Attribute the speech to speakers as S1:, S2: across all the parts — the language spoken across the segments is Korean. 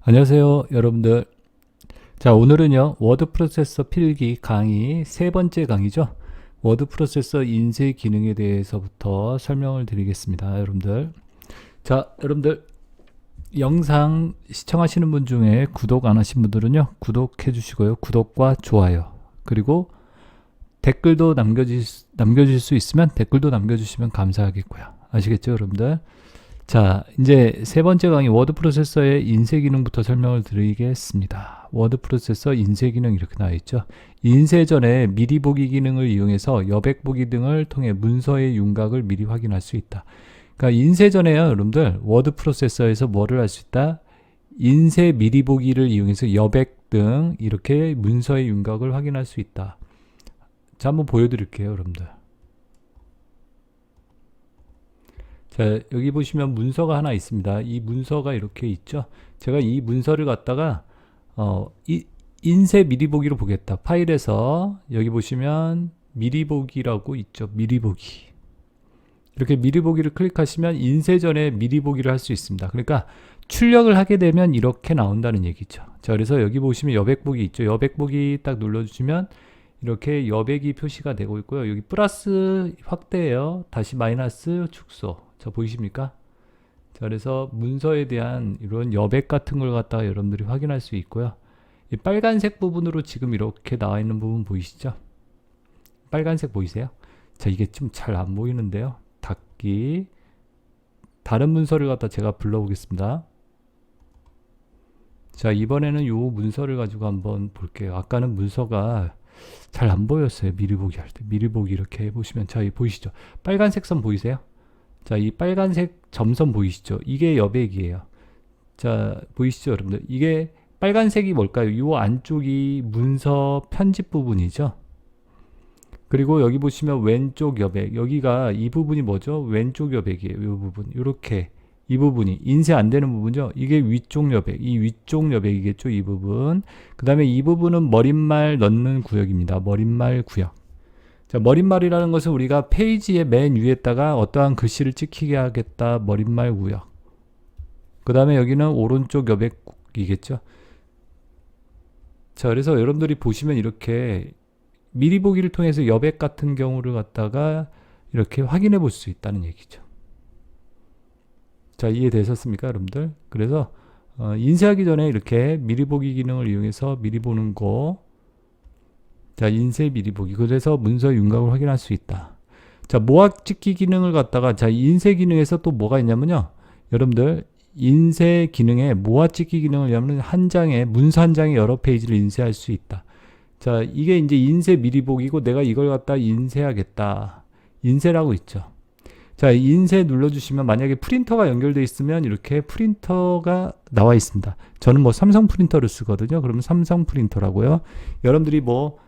S1: 안녕하세요, 여러분들. 자, 오늘은요, 워드 프로세서 필기 강의 세 번째 강의죠. 워드 프로세서 인쇄 기능에 대해서부터 설명을 드리겠습니다, 여러분들. 자, 여러분들, 영상 시청하시는 분 중에 구독 안 하신 분들은요, 구독해 주시고요. 구독과 좋아요. 그리고 댓글도 남겨주실 수 있으면 댓글도 남겨주시면 감사하겠고요. 아시겠죠, 여러분들? 자, 이제 세 번째 강의 워드 프로세서의 인쇄 기능부터 설명을 드리겠습니다. 워드 프로세서 인쇄 기능 이렇게 나와 있죠. 인쇄 전에 미리 보기 기능을 이용해서 여백 보기 등을 통해 문서의 윤곽을 미리 확인할 수 있다. 그러니까 인쇄 전에요, 여러분들 워드 프로세서에서 뭐를 할 수 있다? 인쇄 미리 보기를 이용해서 여백 등 이렇게 문서의 윤곽을 확인할 수 있다. 자, 한번 보여드릴게요, 여러분들. 자, 여기 보시면 문서가 하나 있습니다. 이 문서가 이렇게 있죠. 제가 이 문서를 갖다가 인쇄 미리 보기로 보겠다. 파일에서 여기 보시면 미리 보기라고 있죠. 미리 보기. 이렇게 미리 보기를 클릭하시면 인쇄 전에 미리 보기를 할 수 있습니다. 그러니까 출력을 하게 되면 이렇게 나온다는 얘기죠. 자, 그래서 여기 보시면 여백 보기 있죠. 여백 보기 딱 눌러주시면 이렇게 여백이 표시가 되고 있고요. 여기 플러스 확대예요. 다시 마이너스 축소. 자, 보이십니까? 자, 그래서 문서에 대한 이런 여백 같은 걸 갖다가 여러분들이 확인할 수 있고요. 이 빨간색 부분으로 지금 이렇게 나와 있는 부분 보이시죠? 빨간색 보이세요? 자, 이게 좀 잘 안 보이는데요. 닫기. 다른 문서를 갖다 제가 불러보겠습니다. 자, 이번에는 요 문서를 가지고 한번 볼게요. 아까는 문서가 잘 안 보였어요. 미리 보기 할 때. 미리 보기 이렇게 해보시면, 자, 이 보이시죠? 빨간색 선 보이세요? 자, 이 빨간색 점선 보이시죠? 이게 여백이에요. 자, 보이시죠, 여러분들? 이게 빨간색이 뭘까요? 이 안쪽이 문서 편집 부분이죠. 그리고 여기 보시면 왼쪽 여백, 여기가 이 부분이 뭐죠? 왼쪽 여백이에요. 이 부분, 이렇게 이 부분이 인쇄 안 되는 부분이죠. 이게 위쪽 여백, 이 위쪽 여백이겠죠. 이 부분. 그 다음에 이 부분은 머릿말 넣는 구역입니다. 머릿말 구역. 자, 머릿말이라는 것은 우리가 페이지의 맨 위에다가 어떠한 글씨를 찍히게 하겠다. 머릿말 구역. 그 다음에 여기는 오른쪽 여백이겠죠. 자, 그래서 여러분들이 보시면 이렇게 미리 보기를 통해서 여백 같은 경우를 갖다가 이렇게 확인해 볼 수 있다는 얘기죠. 자, 이해되셨습니까, 여러분들? 그래서 인쇄하기 전에 이렇게 미리 보기 기능을 이용해서 미리 보는 거. 자, 인쇄 미리 보기. 그래서 문서 윤곽을 확인할 수 있다. 자, 모아 찍기 기능을 갖다가, 자, 인쇄 기능에서 또 뭐가 있냐면요. 여러분들, 인쇄 기능에 모아 찍기 기능을 하면 한 장에, 문서 한 장에 여러 페이지를 인쇄할 수 있다. 자, 이게 이제 인쇄 미리 보기고 내가 이걸 갖다 인쇄하겠다. 인쇄라고 있죠. 자, 인쇄 눌러주시면 만약에 프린터가 연결되어 있으면 이렇게 프린터가 나와 있습니다. 저는 뭐 삼성 프린터를 쓰거든요. 그러면 삼성 프린터라고요. 여러분들이 뭐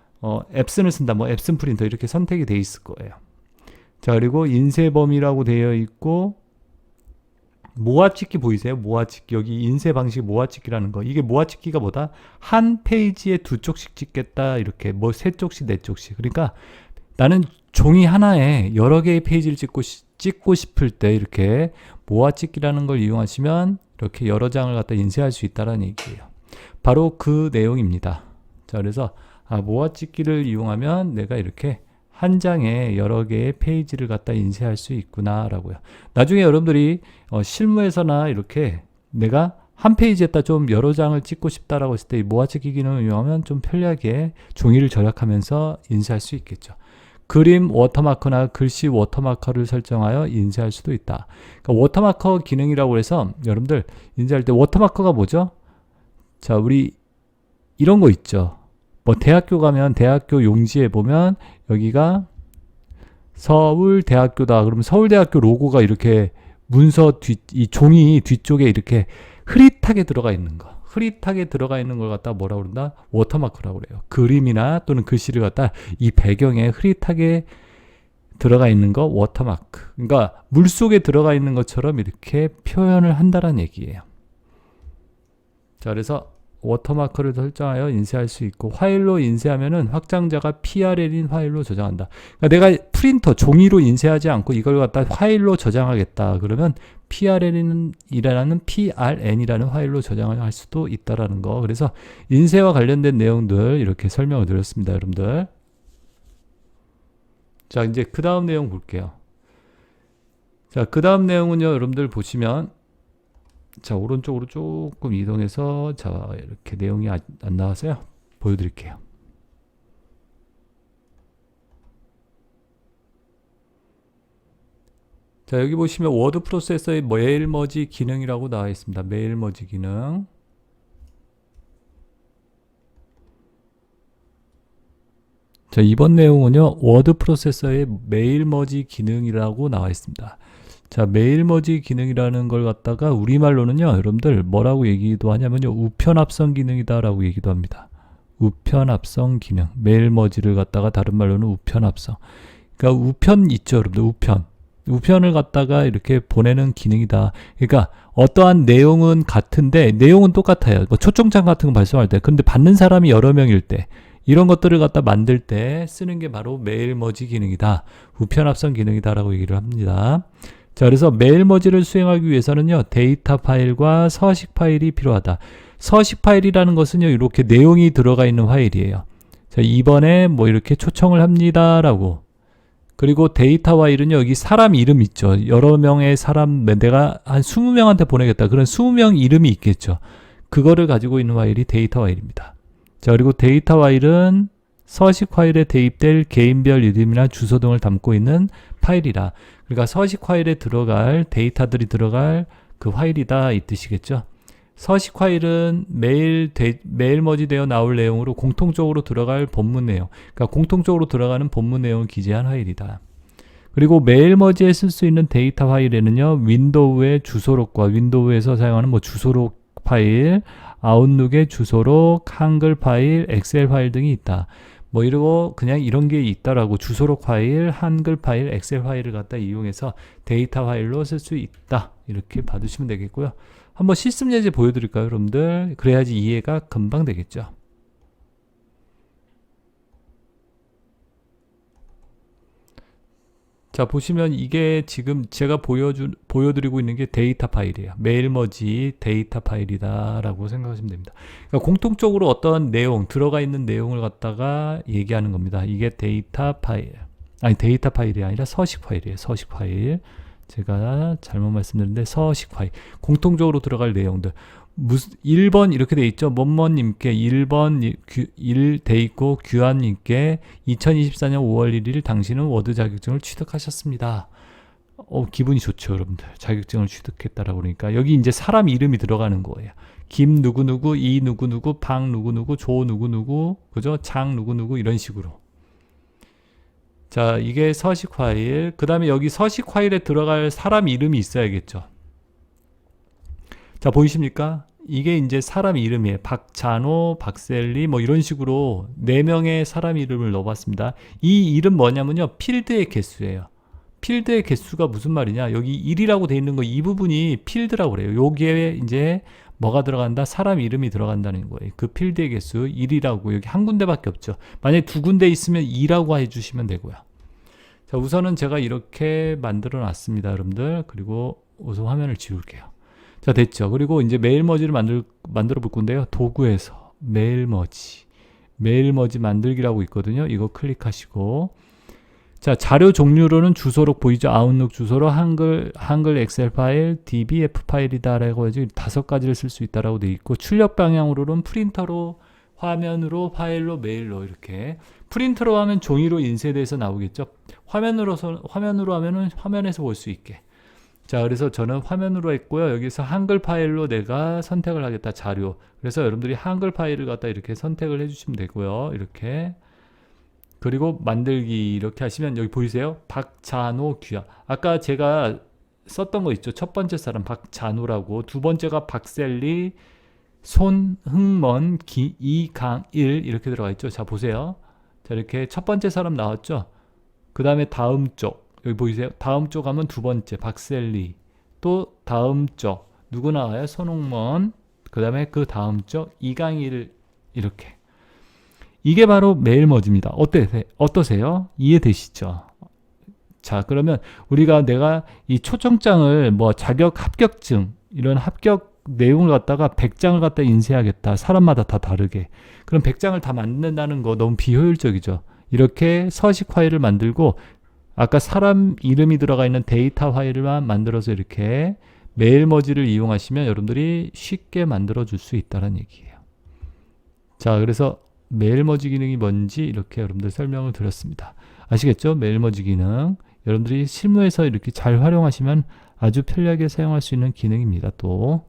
S1: 앱슨을 쓴다, 뭐 앱슨 프린터 이렇게 선택이 되어 있을 거예요. 자, 그리고 인쇄 범위라고 되어 있고 모아찍기 보이세요? 모아찍기. 여기 인쇄 방식 모아찍기라는 거. 이게 모아찍기가 뭐다? 한 페이지에 두 쪽씩 찍겠다. 이렇게 뭐 세 쪽씩 네 쪽씩. 그러니까 나는 종이 하나에 여러 개의 페이지를 찍고 싶을 때 이렇게 모아찍기라는 걸 이용하시면 이렇게 여러 장을 갖다 인쇄할 수 있다는 얘기예요. 바로 그 내용입니다. 자, 그래서 모아찍기를 이용하면 내가 이렇게 한 장에 여러 개의 페이지를 갖다 인쇄할 수 있구나 라고요. 나중에 여러분들이 실무에서나 이렇게 내가 한 페이지에다 좀 여러 장을 찍고 싶다라고 했을 때 이 모아찍기 기능을 이용하면 좀 편리하게 종이를 절약하면서 인쇄할 수 있겠죠. 그림 워터마커나 글씨 워터마커를 설정하여 인쇄할 수도 있다. 그러니까 워터마커 기능이라고 해서 여러분들 인쇄할 때 워터마커가 뭐죠? 자, 우리 이런 거 있죠. 뭐 대학교 가면 대학교 용지에 보면 여기가 서울대학교다. 그러면 서울대학교 로고가 이렇게 문서 이 종이 뒤쪽에 이렇게 흐릿하게 들어가 있는 거. 흐릿하게 들어가 있는 걸 갖다 뭐라고 그런다? 워터마크라고 그래요. 그림이나 또는 글씨를 갖다 이 배경에 흐릿하게 들어가 있는 거 워터마크. 그러니까 물속에 들어가 있는 것처럼 이렇게 표현을 한다는 얘기예요. 자, 그래서 워터마크를 설정하여 인쇄할 수 있고, 파일로 인쇄하면은 확장자가 PRL인 파일로 저장한다. 그러니까 내가 프린터 종이로 인쇄하지 않고 이걸 갖다 파일로 저장하겠다 그러면 PRN이라는 파일로 저장을 할 수도 있다라는 거. 그래서 인쇄와 관련된 내용들 이렇게 설명을 드렸습니다, 여러분들. 자, 이제 그 다음 내용 볼게요. 자, 그 다음 내용은요, 여러분들 보시면, 자, 오른쪽으로 조금 이동해서, 자, 이렇게 내용이 안 나와서요, 보여드릴게요. 자, 여기 보시면 워드 프로세서의 메일 머지 기능이라고 나와 있습니다. 메일 머지 기능. 자, 이번 내용은요, 워드 프로세서의 메일 머지 기능이라고 나와 있습니다. 자, 메일 머지 기능이라는 걸 갖다가 우리말로는요, 여러분들 뭐라고 얘기도 하냐면요, 우편 합성 기능이다라고 얘기도 합니다. 우편 합성 기능. 메일 머지를 갖다가 다른 말로는 우편 합성. 그러니까 우편 있죠, 여러분들. 우편을 갖다가 이렇게 보내는 기능이다. 그러니까 어떠한 내용은 같은데 내용은 똑같아요. 뭐 초청장 같은 거 발송할 때. 근데 받는 사람이 여러 명일 때. 이런 것들을 갖다 만들 때 쓰는 게 바로 메일 머지 기능이다. 우편 합성 기능이다라고 얘기를 합니다. 자, 그래서 메일 머지를 수행하기 위해서는요, 데이터 파일과 서식 파일이 필요하다. 서식 파일이라는 것은요, 이렇게 내용이 들어가 있는 파일이에요. 자, 이번에 뭐 이렇게 초청을 합니다라고. 그리고 데이터 파일은요, 여기 사람 이름 있죠. 여러 명의 사람, 내가 한 20명한테 보내겠다. 그런 20명 이름이 있겠죠. 그거를 가지고 있는 파일이 데이터 파일입니다. 자, 그리고 데이터 파일은 서식 파일에 대입될 개인별 이름이나 주소 등을 담고 있는 파일이라. 그러니까 서식 파일에 들어갈 데이터들이 들어갈 그 파일이다 이 뜻이겠죠. 서식 파일은 메일 머지되어 나올 내용으로 공통적으로 들어갈 본문 내용. 그러니까 공통적으로 들어가는 본문 내용을 기재한 파일이다. 그리고 메일 머지에 쓸 수 있는 데이터 파일에는요, 윈도우의 주소록과 윈도우에서 사용하는 뭐 주소록 파일, 아웃룩의 주소록, 한글 파일, 엑셀 파일 등이 있다. 뭐 이러고 그냥 이런 게 있다라고 주소록 파일, 한글 파일, 엑셀 파일을 갖다 이용해서 데이터 파일로 쓸 수 있다. 이렇게 받으시면 되겠고요. 한번 실습 예제 보여드릴까요, 여러분들? 그래야지 이해가 금방 되겠죠. 자, 보시면 이게 지금 제가 보여드리고 있는 게 데이터 파일이에요. 메일 머지 데이터 파일이다 라고 생각하시면 됩니다. 그러니까 공통적으로 어떤 내용, 들어가 있는 내용을 갖다가 얘기하는 겁니다. 이게 데이터 파일. 아니, 데이터 파일이 아니라 서식 파일이에요. 서식 파일. 제가 잘못 말씀드렸는데 서식 파일. 공통적으로 들어갈 내용들. 1번 이렇게 돼 있죠. 뭐뭐님께 1번 1 돼 있고 규환님께 2024년 5월 1일 당신은 워드 자격증을 취득하셨습니다. 기분이 좋죠, 여러분들. 자격증을 취득했다라고 그러니까 여기 이제 사람 이름이 들어가는 거예요. 김 누구누구, 이 누구누구, 박 누구누구, 조 누구누구, 그죠? 장 누구누구 이런 식으로. 자, 이게 서식 파일. 그 다음에 여기 서식 파일에 들어갈 사람 이름이 있어야겠죠. 자, 보이십니까? 이게 이제 사람 이름이에요. 박찬호, 박셀리 뭐 이런 식으로 4명의 사람 이름을 넣어봤습니다. 이 이름 뭐냐면요, 필드의 개수예요. 필드의 개수가 무슨 말이냐, 여기 1이라고 돼 있는 거 이 부분이 필드라고 그래요. 여기에 이제 뭐가 들어간다? 사람 이름이 들어간다는 거예요. 그 필드의 개수 1이라고. 여기 한 군데밖에 없죠. 만약에 2군데 있으면 2라고 해주시면 되고요. 자, 우선은 제가 이렇게 만들어 놨습니다, 여러분들. 그리고 우선 화면을 지울게요. 자, 됐죠. 그리고 이제 메일 머지를 만들어 볼 건데요. 도구에서 메일 머지 만들기라고 있거든요. 이거 클릭하시고, 자, 자료 종류로는 주소록 보이죠? 아웃룩 주소록, 한글 엑셀 파일, dbf 파일이다라고 해서 5가지를 쓸 수 있다라고 돼 있고, 출력 방향으로는 프린터로, 화면으로, 파일로, 메일로 이렇게. 프린터로 하면 종이로 인쇄돼서 나오겠죠. 화면으로 하면은 화면에서 볼 수 있게. 자, 그래서 저는 화면으로 했고요. 여기서 한글 파일로 내가 선택을 하겠다, 자료. 그래서 여러분들이 한글 파일을 갖다 이렇게 선택을 해주시면 되고요. 이렇게. 그리고 만들기 이렇게 하시면 여기 보이세요? 박찬호 규야. 아까 제가 썼던 거 있죠? 첫 번째 사람 박찬호라고. 두 번째가 박셀리, 손흥먼, 이강일 이렇게 들어가 있죠? 자, 보세요. 자, 이렇게 첫 번째 사람 나왔죠? 그 다음에 다음 쪽. 여기 보이세요? 다음 쪽 가면 두 번째 박셀리, 또 다음 쪽 누구 나와요? 손흥먼, 그 다음에 그 다음 주 이강일 이렇게. 이게 바로 메일머지입니다. 어떠세요? 이해되시죠? 자, 그러면 내가 이 초청장을 뭐 자격 합격증 이런 합격 내용을 갖다가 100장을 갖다 인쇄하겠다. 사람마다 다 다르게. 그럼 100장을 다 만든다는 거 너무 비효율적이죠. 이렇게 서식 파일을 만들고 아까 사람 이름이 들어가 있는 데이터 파일만 만들어서 이렇게 메일머지를 이용하시면 여러분들이 쉽게 만들어 줄 수 있다는 얘기예요. 자, 그래서 메일머지 기능이 뭔지 이렇게 여러분들 설명을 드렸습니다. 아시겠죠? 메일머지 기능. 여러분들이 실무에서 이렇게 잘 활용하시면 아주 편리하게 사용할 수 있는 기능입니다. 또.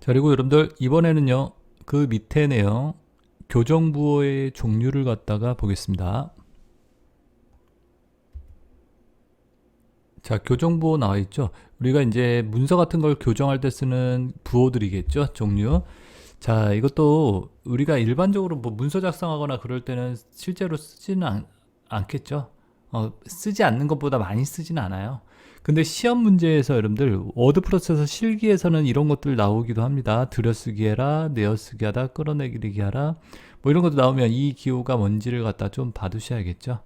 S1: 자, 그리고 여러분들 이번에는요. 그 밑에 내용 교정부호의 종류를 갖다가 보겠습니다. 자, 교정부호 나와 있죠. 우리가 이제 문서 같은 걸 교정할 때 쓰는 부호들이겠죠. 종류. 자, 이것도 우리가 일반적으로 뭐 문서 작성하거나 그럴 때는 실제로 쓰지는 않겠죠. 쓰지 않는 것보다 많이 쓰지는 않아요. 근데 시험 문제에서 여러분들 워드 프로세서 실기에서는 이런 것들 나오기도 합니다. 들여쓰기 해라, 내어쓰기 하다, 끌어내리기 하라. 뭐 이런 것도 나오면 이 기호가 뭔지를 갖다 좀 봐두셔야겠죠.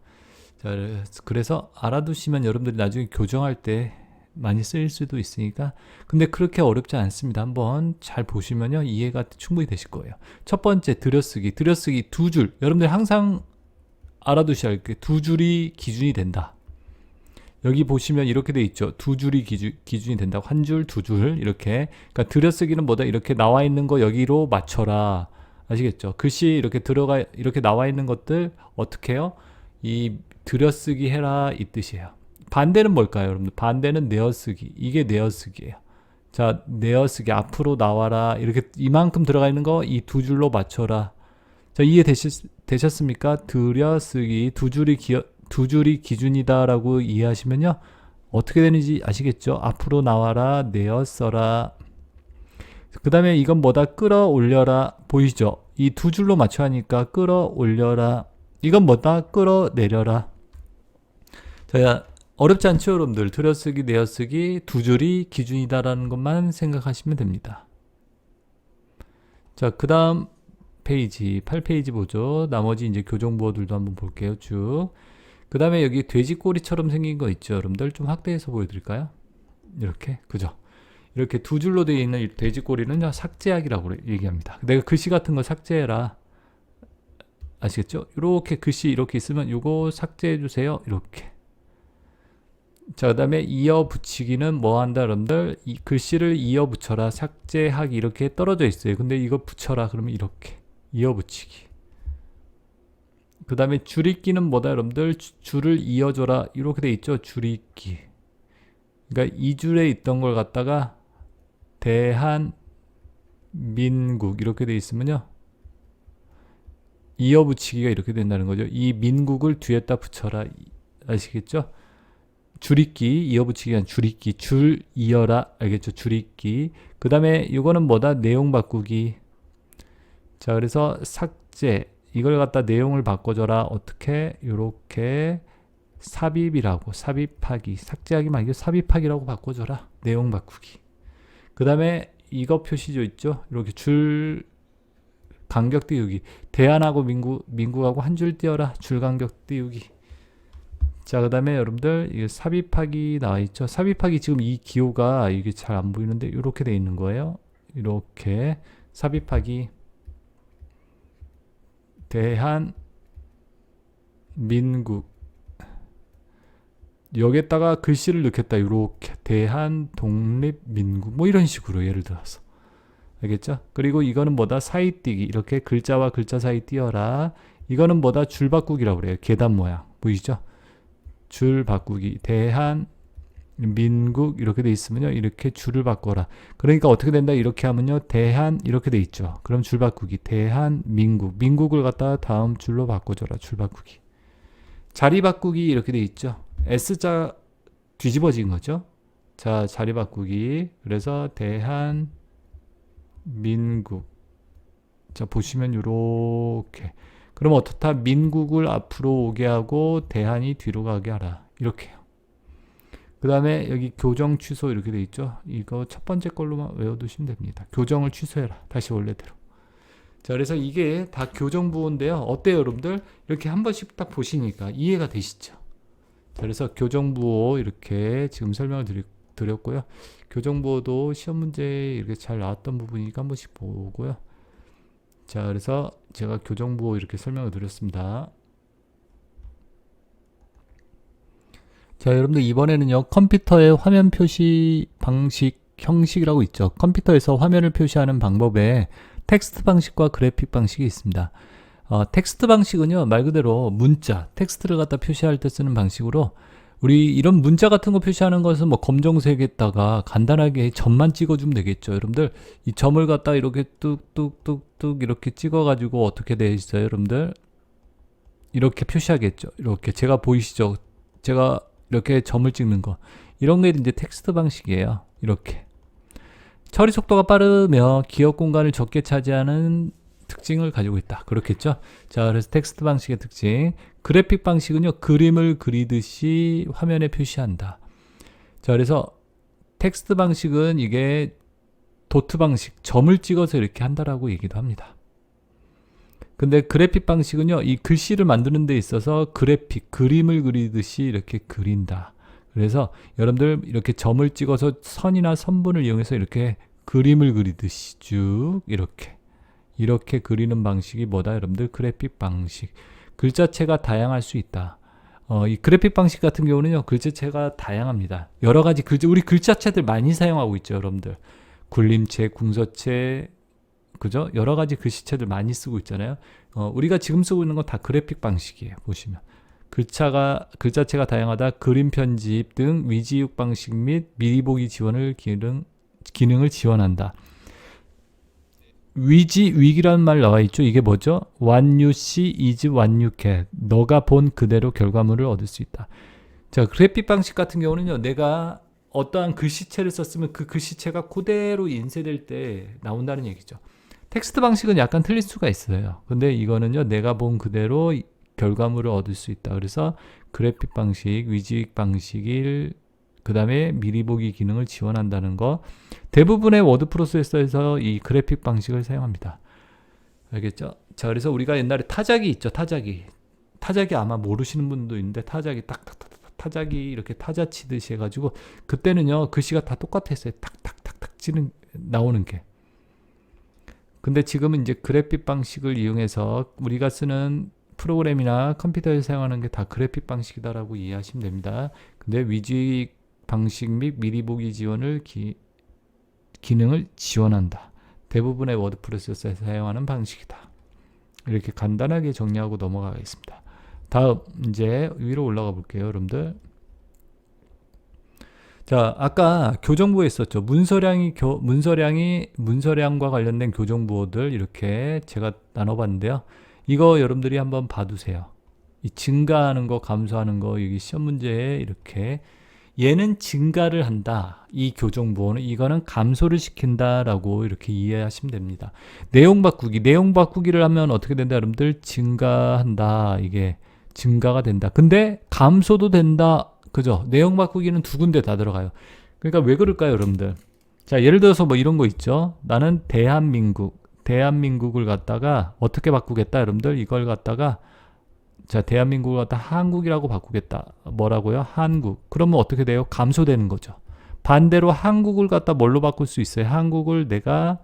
S1: 자, 그래서 알아두시면 여러분들이 나중에 교정할 때 많이 쓰일 수도 있으니까. 근데 그렇게 어렵지 않습니다. 한번 잘 보시면요 이해가 충분히 되실 거예요. 첫 번째 들여쓰기 두 줄. 여러분들 항상 알아두셔야 할 게 두 줄이 기준이 된다. 여기 보시면 이렇게 돼 있죠. 두 줄이 기준이 된다고. 한 줄, 두 줄 이렇게. 그러니까 들여쓰기는 뭐다? 이렇게 나와 있는 거 여기로 맞춰라. 아시겠죠? 글씨 이렇게 나와 있는 것들 어떻게 해요? 이 들여쓰기 해라 이 뜻이에요. 반대는 뭘까요, 여러분들? 반대는 내어쓰기. 이게 내어쓰기예요. 자, 내어쓰기 앞으로 나와라. 이렇게 이만큼 들어가 있는 거 이 두 줄로 맞춰라. 자, 이해되셨습니까? 들여쓰기 두 줄이 기준이다라고 이해하시면요. 어떻게 되는지 아시겠죠? 앞으로 나와라, 내어 써라. 그 다음에 이건 뭐다? 끌어올려라. 보이시죠? 이 두 줄로 맞춰야 하니까 끌어올려라. 이건 뭐다? 끌어내려라. 자, 어렵지 않죠, 여러분들? 들여쓰기, 내어쓰기 두 줄이 기준이다라는 것만 생각하시면 됩니다. 자, 그 다음 페이지, 8페이지 보죠. 나머지 이제 교정부호들도 한번 볼게요, 쭉. 그 다음에 여기 돼지꼬리처럼 생긴 거 있죠, 여러분들? 좀 확대해서 보여드릴까요? 이렇게, 그죠? 이렇게 두 줄로 되어 있는 이 돼지꼬리는 삭제하기라고 얘기합니다. 내가 글씨 같은 거 삭제해라. 아시겠죠? 이렇게 글씨 이렇게 있으면 이거 삭제해 주세요. 이렇게. 자, 그 다음에 이어 붙이기는 뭐 한다, 여러분들? 이 글씨를 이어 붙여라. 삭제하기 이렇게 떨어져 있어요. 근데 이거 붙여라. 그러면 이렇게. 이어 붙이기. 그 다음에 줄잇기는 뭐다, 여러분들? 줄을 이어줘라. 이렇게 돼 있죠? 줄잇기. 그러니까 이 줄에 있던 걸 갖다가 대한민국 이렇게 돼 있으면요. 이어 붙이기가 이렇게 된다는 거죠. 이 민국을 뒤에다 붙여라. 아시겠죠? 줄잇기, 이어 붙이기 한 줄잇기, 줄 이어라. 알겠죠? 줄잇기. 그 다음에 이거는 뭐다? 내용 바꾸기. 자, 그래서 삭제. 이걸 갖다 내용을 바꿔줘라. 어떻게? 요렇게 삽입이라고. 삽입하기. 삭제하기 말고 삽입하기라고 바꿔줘라. 내용 바꾸기. 그 다음에 이거 표시죠 있죠? 이렇게 줄 간격 띄우기. 대한하고 민국하고 한 줄 띄워라. 줄 간격 띄우기. 자, 그 다음에 여러분들 이게 삽입하기 나와 있죠? 삽입하기 지금 이 기호가 이게 잘 안 보이는데 이렇게 돼 있는 거예요. 이렇게 삽입하기. 대한민국. 여기에다가 글씨를 넣겠다. 이렇게 대한독립민국 뭐 이런 식으로 예를 들어서. 알겠죠? 그리고 이거는 뭐다? 사이 띄기. 이렇게 글자와 글자 사이 띄어라. 이거는 뭐다? 줄 바꾸기라고 그래요. 계단 모양. 보이시죠? 줄 바꾸기. 대한민국 이렇게 돼 있으면요. 이렇게 줄을 바꿔라. 그러니까 어떻게 된다? 이렇게 하면요. 대한 이렇게 돼 있죠. 그럼 줄 바꾸기. 대한민국. 민국을 갖다가 다음 줄로 바꿔줘라. 줄 바꾸기. 자리 바꾸기 이렇게 돼 있죠. S자 뒤집어진 거죠. 자, 자리 바꾸기. 그래서 대한민국. 자, 보시면 요렇게. 그럼 어떻다? 민국을 앞으로 오게 하고 대한이 뒤로 가게 하라. 이렇게요. 그 다음에 여기 교정 취소 이렇게 돼 있죠. 이거 첫 번째 걸로만 외워두시면 됩니다. 교정을 취소해라. 다시 원래대로. 자, 그래서 이게 다 교정부호인데요. 어때요, 여러분들? 이렇게 한 번씩 딱 보시니까 이해가 되시죠? 자, 그래서 교정부호 이렇게 지금 설명을 드렸고요. 교정부호도 시험 문제에 이렇게 잘 나왔던 부분이니까 한 번씩 보고요. 자, 그래서 제가 교정부호 이렇게 설명을 드렸습니다. 자, 여러분들 이번에는요, 컴퓨터의 화면 표시 방식 형식이라고 있죠. 컴퓨터에서 화면을 표시하는 방법에 텍스트 방식과 그래픽 방식이 있습니다. 텍스트 방식은요, 말 그대로 문자, 텍스트를 갖다 표시할 때 쓰는 방식으로, 우리 이런 문자 같은 거 표시하는 것은 뭐 검정색에다가 간단하게 점만 찍어주면 되겠죠. 여러분들 이 점을 갖다 이렇게 뚝뚝뚝뚝 이렇게 찍어가지고 어떻게 돼 있어요, 여러분들? 이렇게 표시하겠죠. 이렇게 제가 보이시죠? 제가 이렇게 점을 찍는 거, 이런 게 이제 텍스트 방식이에요. 이렇게 처리 속도가 빠르며 기억 공간을 적게 차지하는 특징을 가지고 있다. 그렇겠죠? 자, 그래서 텍스트 방식의 특징. 그래픽 방식은요, 그림을 그리듯이 화면에 표시한다. 자, 그래서 텍스트 방식은 이게 도트 방식, 점을 찍어서 이렇게 한다라고 얘기도 합니다. 근데 그래픽 방식은요, 이 글씨를 만드는 데 있어서 그래픽, 그림을 그리듯이 이렇게 그린다. 그래서 여러분들 이렇게 점을 찍어서 선이나 선분을 이용해서 이렇게 그림을 그리듯이 쭉 이렇게 그리는 방식이 뭐다, 여러분들? 그래픽 방식. 글자체가 다양할 수 있다. 이 그래픽 방식 같은 경우는요, 글자체가 다양합니다. 여러 가지 우리 글자체들 많이 사용하고 있죠, 여러분들. 굴림체, 궁서체, 그죠? 여러 가지 글씨체들 많이 쓰고 있잖아요. 우리가 지금 쓰고 있는 건 다 그래픽 방식이에요, 보시면. 글자체가 다양하다, 그림 편집 등 위지육 방식 및 미리 보기 지원을 기능을 지원한다. 위기라는 말 나와 있죠. 이게 뭐죠? What you see is what you get. 너가 본 그대로 결과물을 얻을 수 있다. 자, 그래픽 방식 같은 경우는요, 내가 어떠한 글씨체를 썼으면 그 글씨체가 그대로 인쇄될 때 나온다는 얘기죠. 텍스트 방식은 약간 틀릴 수가 있어요. 근데 이거는요, 내가 본 그대로 결과물을 얻을 수 있다. 그래서 그래픽 방식, 위지익 방식을 그 다음에 미리 보기 기능을 지원한다는 거. 대부분의 워드 프로세서에서 이 그래픽 방식을 사용합니다. 알겠죠? 자, 그래서 우리가 옛날에 타자기 있죠, 타자기 아마 모르시는 분도 있는데, 타자기 타자기 이렇게 타자 치듯이 해가지고, 그때는요 글씨가 다 똑같았어요. 탁탁탁탁 치는 나오는 게. 근데 지금은 이제 그래픽 방식을 이용해서 우리가 쓰는 프로그램이나 컴퓨터에 사용하는 게 다 그래픽 방식이다라고 이해하시면 됩니다. 근데 위지 방식 및 미리 보기 지원을 기능을 지원한다. 대부분의 워드 프로세서에서 사용하는 방식이다. 이렇게 간단하게 정리하고 넘어가겠습니다. 다음 이제 위로 올라가 볼게요, 여러분들. 자, 아까 교정부에 있었죠. 문서량과 관련된 교정부호들 이렇게 제가 나눠봤는데요. 이거 여러분들이 한번 봐두세요. 이 증가하는 거, 감소하는 거, 여기 시험 문제에 이렇게 얘는 증가를 한다. 이 교정부호는 이거는 감소를 시킨다라고 이렇게 이해하시면 됩니다. 내용 바꾸기를 하면 어떻게 된다, 여러분들? 증가한다. 이게 증가가 된다. 근데 감소도 된다. 그죠? 내용 바꾸기는 두 군데 다 들어가요. 그러니까 왜 그럴까요, 여러분들? 자, 예를 들어서 뭐 이런 거 있죠. 나는 대한민국을 갖다가 어떻게 바꾸겠다, 여러분들? 이걸 갖다가 자, 대한민국을 갖다 한국이라고 바꾸겠다. 뭐라고요? 한국. 그러면 어떻게 돼요? 감소되는 거죠. 반대로 한국을 갖다 뭘로 바꿀 수 있어요? 한국을 내가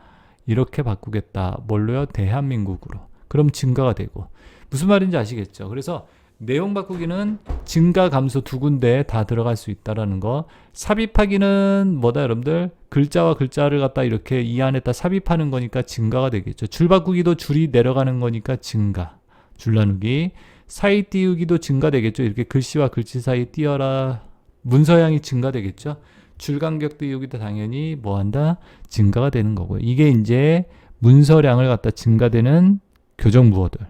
S1: 이렇게 바꾸겠다. 뭘로요? 대한민국으로. 그럼 증가가 되고. 무슨 말인지 아시겠죠? 그래서 내용 바꾸기는 증가, 감소 두 군데 다 들어갈 수 있다라는 거. 삽입하기는 뭐다, 여러분들? 글자와 글자를 갖다 이렇게 이 안에다 삽입하는 거니까 증가가 되겠죠. 줄 바꾸기도 줄이 내려가는 거니까 증가. 줄 나누기. 사이 띄우기도 증가되겠죠. 이렇게 글씨와 글씨 사이 띄어라. 문서량이 증가되겠죠. 줄 간격 띄우기도 당연히 뭐한다? 증가가 되는 거고요. 이게 이제 문서량을 갖다 증가되는 교정부호들.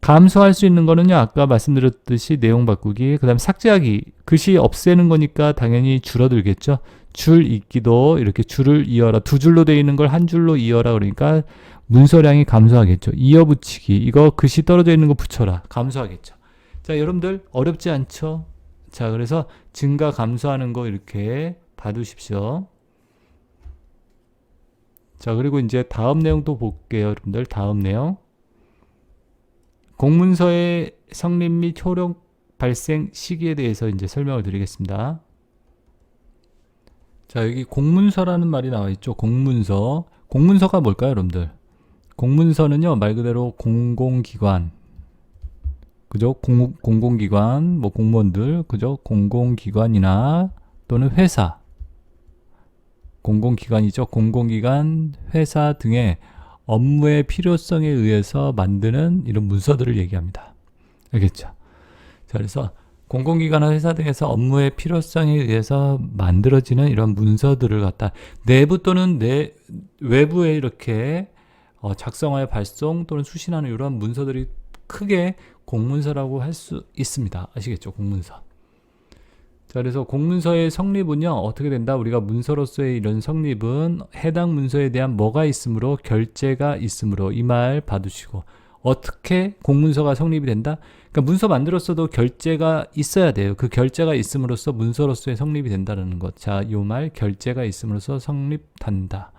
S1: 감소할 수 있는 거는요, 아까 말씀드렸듯이 내용 바꾸기, 그 다음에 삭제하기, 글씨 없애는 거니까 당연히 줄어들겠죠. 줄 잇기도 이렇게 줄을 이어라, 두 줄로 되어 있는 걸 한 줄로 이어라, 그러니까 문서량이 감소하겠죠. 이어 붙이기, 이거 글씨 떨어져 있는 거 붙여라, 감소하겠죠. 자, 여러분들 어렵지 않죠? 자, 그래서 증가 감소하는 거 이렇게 봐두십시오. 자, 그리고 이제 다음 내용도 볼게요, 여러분들. 다음 내용. 공문서의 성립 및 효력 발생 시기에 대해서 이제 설명을 드리겠습니다. 자, 여기 공문서라는 말이 나와 있죠. 공문서. 공문서가 뭘까요, 여러분들? 공문서는요, 말 그대로 공공기관. 그죠? 공공기관, 뭐 공무원들, 그죠? 공공기관이나 또는 회사. 공공기관이죠. 공공기관, 회사 등의 업무의 필요성에 의해서 만드는 이런 문서들을 얘기합니다. 알겠죠? 자, 그래서 공공기관이나 회사 등에서 업무의 필요성에 의해서 만들어지는 이런 문서들을 갖다 내부 또는 외부에 이렇게 작성하여 발송 또는 수신하는 이런 문서들이 크게 공문서라고 할 수 있습니다. 아시겠죠? 공문서. 자, 그래서 공문서의 성립은요, 어떻게 된다? 우리가 문서로서의 이런 성립은 해당 문서에 대한 뭐가 있으므로, 결제가 있으므로, 이 말 봐두시고, 어떻게 공문서가 성립이 된다? 그러니까 문서 만들었어도 결제가 있어야 돼요. 그 결제가 있음으로써 문서로서의 성립이 된다는 것. 자, 이 말, 결제가 있음으로써 성립한다.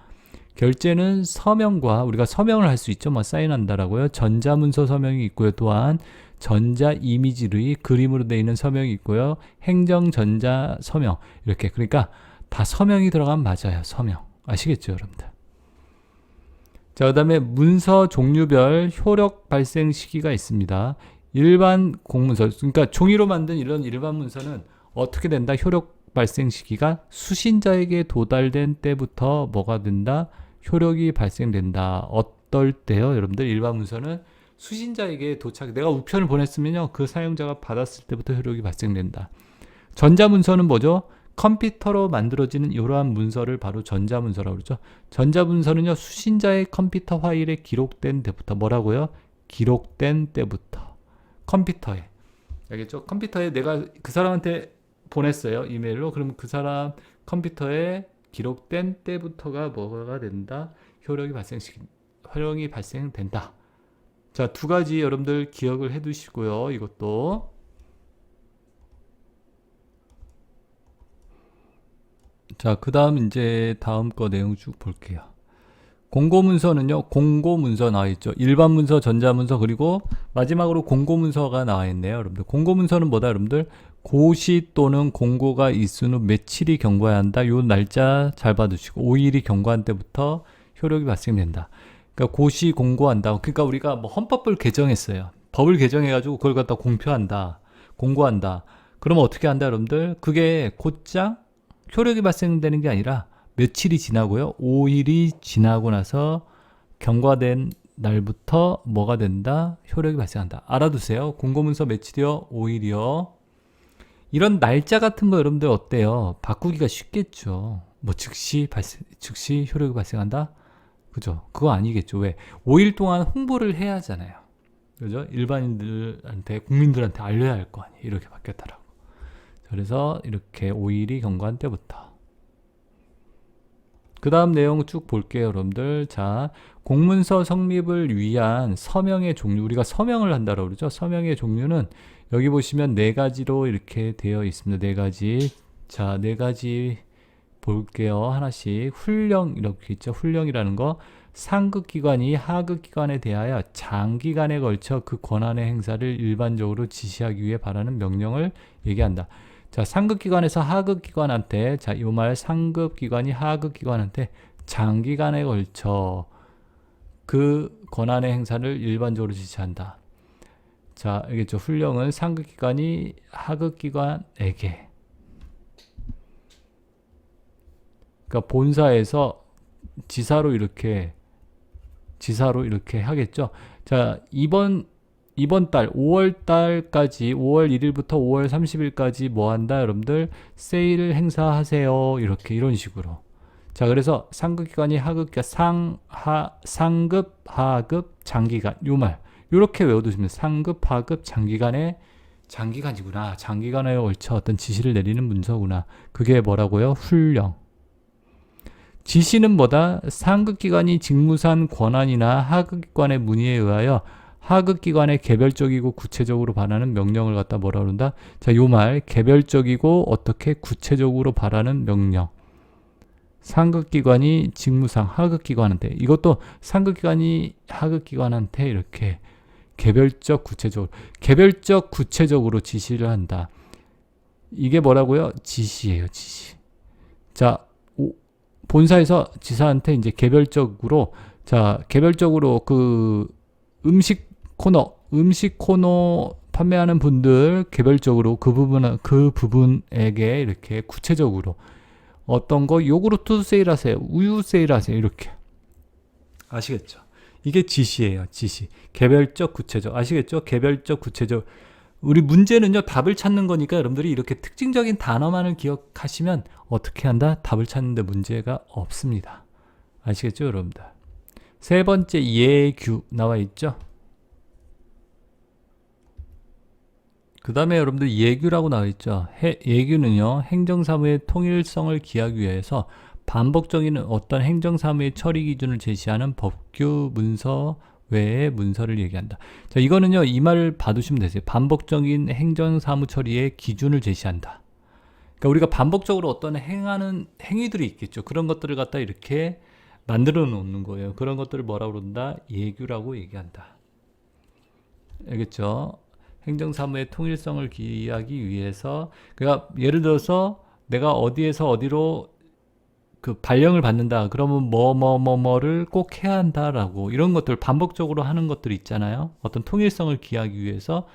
S1: 결제는 서명과, 우리가 서명을 할 수 있죠. 뭐 사인한다라고요. 전자문서 서명이 있고요. 또한 전자 이미지의 그림으로 되어 있는 서명이 있고요. 행정 전자 서명. 이렇게. 그러니까 다 서명이 들어가면 맞아요. 서명. 아시겠죠, 여러분들? 자, 그다음에 문서 종류별 효력 발생 시기가 있습니다. 일반 공문서, 그러니까 종이로 만든 이런 일반 문서는 어떻게 된다? 효력 발생 시기가 수신자에게 도달된 때부터 뭐가 된다? 효력이 발생된다. 어떨 때요? 여러분들 일반 문서는 수신자에게 도착, 내가 우편을 보냈으면요, 그 사용자가 받았을 때부터 효력이 발생된다. 전자문서는 뭐죠? 컴퓨터로 만들어지는 이러한 문서를 바로 전자문서라고 그러죠. 전자문서는요, 수신자의 컴퓨터 파일에 기록된 때부터, 뭐라고요? 기록된 때부터. 컴퓨터에. 알겠죠? 컴퓨터에 내가 그 사람한테 보냈어요. 이메일로. 그럼 그 사람 컴퓨터에 기록된 때부터가 뭐가 된다? 효력이 발생된다. 자, 두 가지 여러분들 기억을 해 두시고요. 이것도. 자, 그 다음 이제 다음 거 내용 쭉 볼게요. 공고문서는요, 공고문서 나와 있죠. 일반 문서, 전자문서, 그리고 마지막으로 공고문서가 나와 있네요. 여러분들. 공고문서는 뭐다, 여러분들? 고시 또는 공고가 있은 후 며칠이 경과해야 한다. 요 날짜 잘 봐두시고, 5일이 경과한 때부터 효력이 발생된다. 그러니까 고시 공고한다. 그러니까 우리가 뭐 헌법을 개정했어요. 법을 개정해가지고 그걸 갖다 공표한다. 공고한다. 그러면 어떻게 한다, 여러분들? 그게 곧장 효력이 발생되는 게 아니라 며칠이 지나고요. 5일이 지나고 나서 경과된 날부터 뭐가 된다? 효력이 발생한다. 알아두세요. 공고문서 며칠이요? 5일이요. 이런 날짜 같은 거 여러분들 어때요? 바꾸기가 쉽겠죠. 뭐 즉시 효력이 발생한다? 그죠? 그거 아니겠죠. 왜? 5일 동안 홍보를 해야 하잖아요. 그죠? 일반인들한테, 국민들한테 알려야 할 거 아니에요. 이렇게 바뀌었다라고. 그래서 이렇게 5일이 경과한 때부터. 그 다음 내용 쭉 볼게요, 여러분들. 자, 공문서 성립을 위한 서명의 종류. 우리가 서명을 한다고 그러죠. 서명의 종류는 여기 보시면 4가지로 이렇게 되어 있습니다. 4가지. 자, 4가지 볼게요. 하나씩. 훈령, 이렇게 있죠. 훈령이라는 거. 상급기관이 하급기관에 대하여 장기간에 걸쳐 그 권한의 행사를 일반적으로 지시하기 위해 바라는 명령을 얘기한다. 자, 상급기관에서 하급기관한테, 자, 이 말 상급기관이 하급기관한테 장기간에 걸쳐 그 권한의 행사를 일반적으로 지시한다. 자, 알겠죠? 훈령은 상급기관이 하급기관에게, 그러니까 본사에서 지사로 이렇게 하겠죠. 자, 이번 달 5월 달까지 5월 1일부터 5월 30일까지 뭐 한다, 여러분들? 세일 행사하세요. 이런 식으로. 자, 그래서 상급기관이 하급기관, 상급, 하급, 장기간. 요 말. 요렇게 외워두시면 상급, 하급, 장기간이구나. 장기간에 걸쳐 어떤 지시를 내리는 문서구나. 그게 뭐라고요? 훈령. 지시는 뭐다? 상급기관이 직무상 권한이나 하급기관의 문의에 의하여 하급기관에 개별적이고 구체적으로 바라는 명령을 갖다 뭐라 그런다? 자, 요 말 개별적이고 어떻게 구체적으로 바라는 명령. 상급기관이 직무상 하급기관한테, 이것도 상급기관이 하급기관한테 이렇게 개별적 구체적으로 지시를 한다. 이게 뭐라고요? 지시예요, 지시. 자, 본사에서 지사한테 이제 개별적으로 그 음식 코너 판매하는 분들 개별적으로 그 부분에게 이렇게 구체적으로 어떤 거 요구르트 세일하세요, 우유 세일하세요, 이렇게. 아시겠죠? 이게 지시예요, 지시. 개별적, 구체적. 아시겠죠? 개별적, 구체적. 우리 문제는요, 답을 찾는 거니까 여러분들이 이렇게 특징적인 단어만을 기억하시면 어떻게 한다? 답을 찾는데 문제가 없습니다. 아시겠죠, 여러분들? 세 번째, 예규 나와 있죠? 그 다음에 여러분들 예규라고 나와 있죠? 예규는요, 행정사무의 통일성을 기하기 위해서 반복적인 어떤 행정사무의 처리 기준을 제시하는 법규 문서 외의 문서를 얘기한다. 자, 이거는요, 이 말을 봐두시면 되세요. 반복적인 행정사무 처리의 기준을 제시한다. 그러니까 우리가 반복적으로 어떤 행하는 행위들이 있겠죠. 그런 것들을 갖다 이렇게 만들어 놓는 거예요. 그런 것들을 뭐라고 그런다? 예규라고 얘기한다. 알겠죠? 행정사무의 통일성을 기하기 위해서, 그러니까 예를 들어서 내가 어디에서 어디로 그 발령을 받는다. 그러면 뭐를 꼭 해야 한다라고, 이런 것들 반복적으로 하는 것들이 있잖아요. 어떤 통일성을 기하기 위해서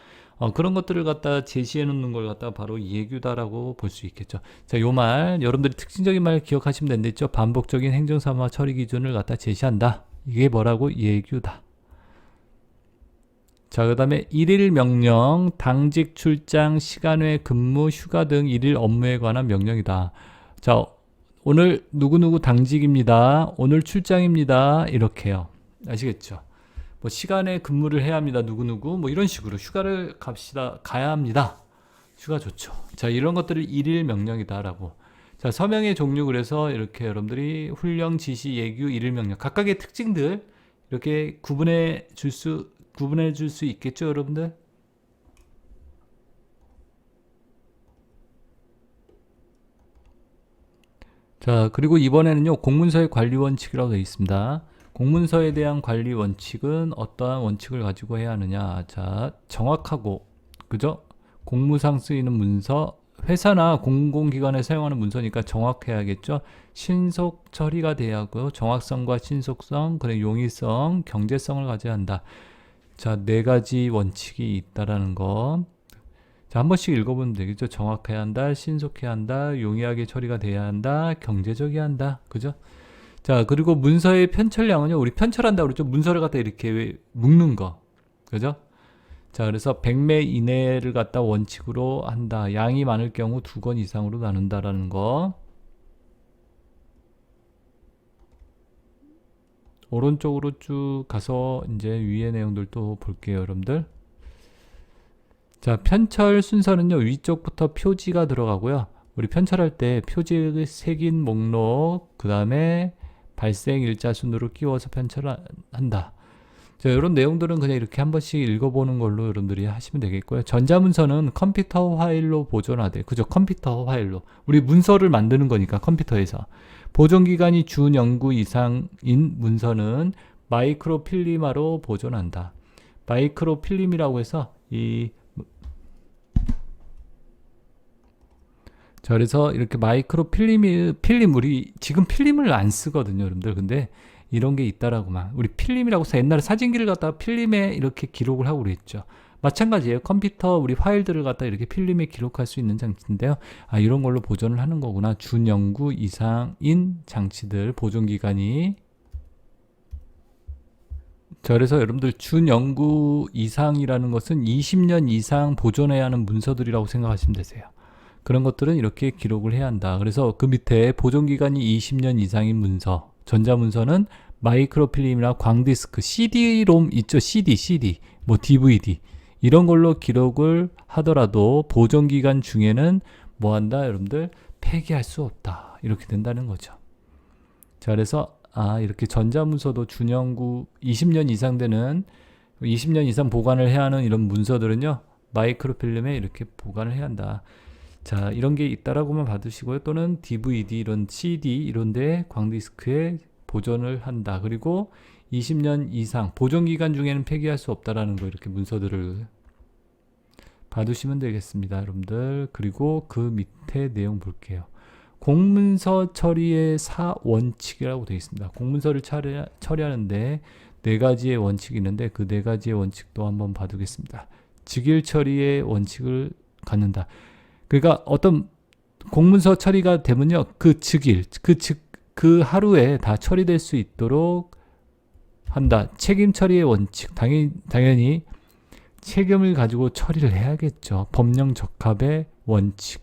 S1: 그런 것들을 갖다 제시해 놓는 걸 갖다 바로 예규다라고 볼 수 있겠죠. 자, 요 말 여러분들이 특징적인 말 기억하시면 되는데, 반복적인 행정사무와 처리 기준을 갖다 제시한다. 이게 뭐라고? 예규다. 자, 그 다음에 일일 명령, 당직 출장, 시간외 근무, 휴가 등 일일 업무에 관한 명령이다. 자, 오늘 누구누구 당직입니다. 오늘 출장입니다. 이렇게요. 아시겠죠? 뭐 시간에 근무를 해야 합니다. 누구누구 뭐 이런 식으로 휴가를 가야 합니다. 휴가 좋죠. 자, 이런 것들을 일일 명령이다라고. 자, 서명의 종류, 그래서 이렇게 여러분들이 훈령, 지시, 예규, 일일 명령 각각의 특징들 이렇게 구분해 줄 수 있겠죠, 여러분들? 자, 그리고 이번에는요, 공문서의 관리 원칙이라고 되어 있습니다. 공문서에 대한 관리 원칙은 어떠한 원칙을 가지고 해야 하느냐. 자, 정확하고, 그죠? 공무상 쓰이는 문서, 회사나 공공기관에 사용하는 문서니까 정확해야겠죠? 신속 처리가 돼야 하고, 정확성과 신속성, 그리고 용이성, 경제성을 가져야 한다. 자, 4가지 원칙이 있다라는 거. 자, 한 번씩 읽어보면 되겠죠. 정확해야 한다, 신속해야 한다, 용이하게 처리가 돼야 한다, 경제적이어야 한다. 그죠? 자, 그리고 문서의 편철량은요, 우리 편철한다 그러죠. 문서를 갖다 이렇게 묶는 거. 그죠? 자, 그래서 100매 이내를 갖다 원칙으로 한다. 양이 많을 경우 2권 이상으로 나눈다라는 거. 오른쪽으로 쭉 가서 이제 위의 내용들도 볼게요, 여러분들. 자, 편철 순서는요, 위쪽부터 표지가 들어가고요. 우리 편철할 때 표지 새긴 목록, 그 다음에 발생 일자 순으로 끼워서 편철한다. 자, 이런 내용들은 그냥 이렇게 한 번씩 읽어보는 걸로 여러분들이 하시면 되겠고요. 전자문서는 컴퓨터 파일로 보존하되, 그죠? 컴퓨터 파일로. 우리 문서를 만드는 거니까 컴퓨터에서. 보존기간이 주 연구 이상인 문서는 마이크로필리마로 보존한다. 마이크로필름이라고 해서 자, 그래서 이렇게 필름, 우리 지금 필름을 안 쓰거든요, 여러분들. 근데 이런 게 있다라고만. 우리 필름이라고 해서 옛날에 사진기를 갖다가 필름에 이렇게 기록을 하고 그랬죠. 마찬가지예요. 컴퓨터 우리 파일들을 갖다 이렇게 필름에 기록할 수 있는 장치인데요. 아, 이런 걸로 보존을 하는 거구나. 준연구 이상인 장치들 보존기간이. 자, 그래서 여러분들 준연구 이상이라는 것은 20년 이상 보존해야 하는 문서들이라고 생각하시면 되세요. 그런 것들은 이렇게 기록을 해야 한다. 그래서 그 밑에 보존기간이 20년 이상인 문서, 전자문서는 마이크로필름이나 광디스크, CD-롬 있죠? CD, 뭐 DVD 이런 걸로 기록을 하더라도 보존기간 중에는 뭐 한다? 여러분들 폐기할 수 없다. 이렇게 된다는 거죠. 자, 그래서 이렇게 전자문서도 준연구 20년 이상 되는 20년 이상 보관을 해야 하는 이런 문서들은요, 마이크로필름에 이렇게 보관을 해야 한다. 자, 이런 게 있다라고만 받으시고요. 또는 DVD, 이런 CD 이런 데 광디스크에 보존을 한다. 그리고 20년 이상 보존 기간 중에는 폐기할 수 없다라는 거, 이렇게 문서들을 받으시면 되겠습니다, 여러분들. 그리고 그 밑에 내용 볼게요. 공문서 처리의 4원칙이라고 되어 있습니다. 공문서를 처리하는데 4가지의 원칙이 있는데 그 4가지의 원칙도 한번 봐두겠습니다. 직일 처리의 원칙을 갖는다. 그러니까 어떤 공문서 처리가 되면요, 그 직일, 그 하루에 다 처리될 수 있도록 한다. 책임 처리의 원칙, 당연히 책임을 가지고 처리를 해야겠죠. 법령 적합의 원칙,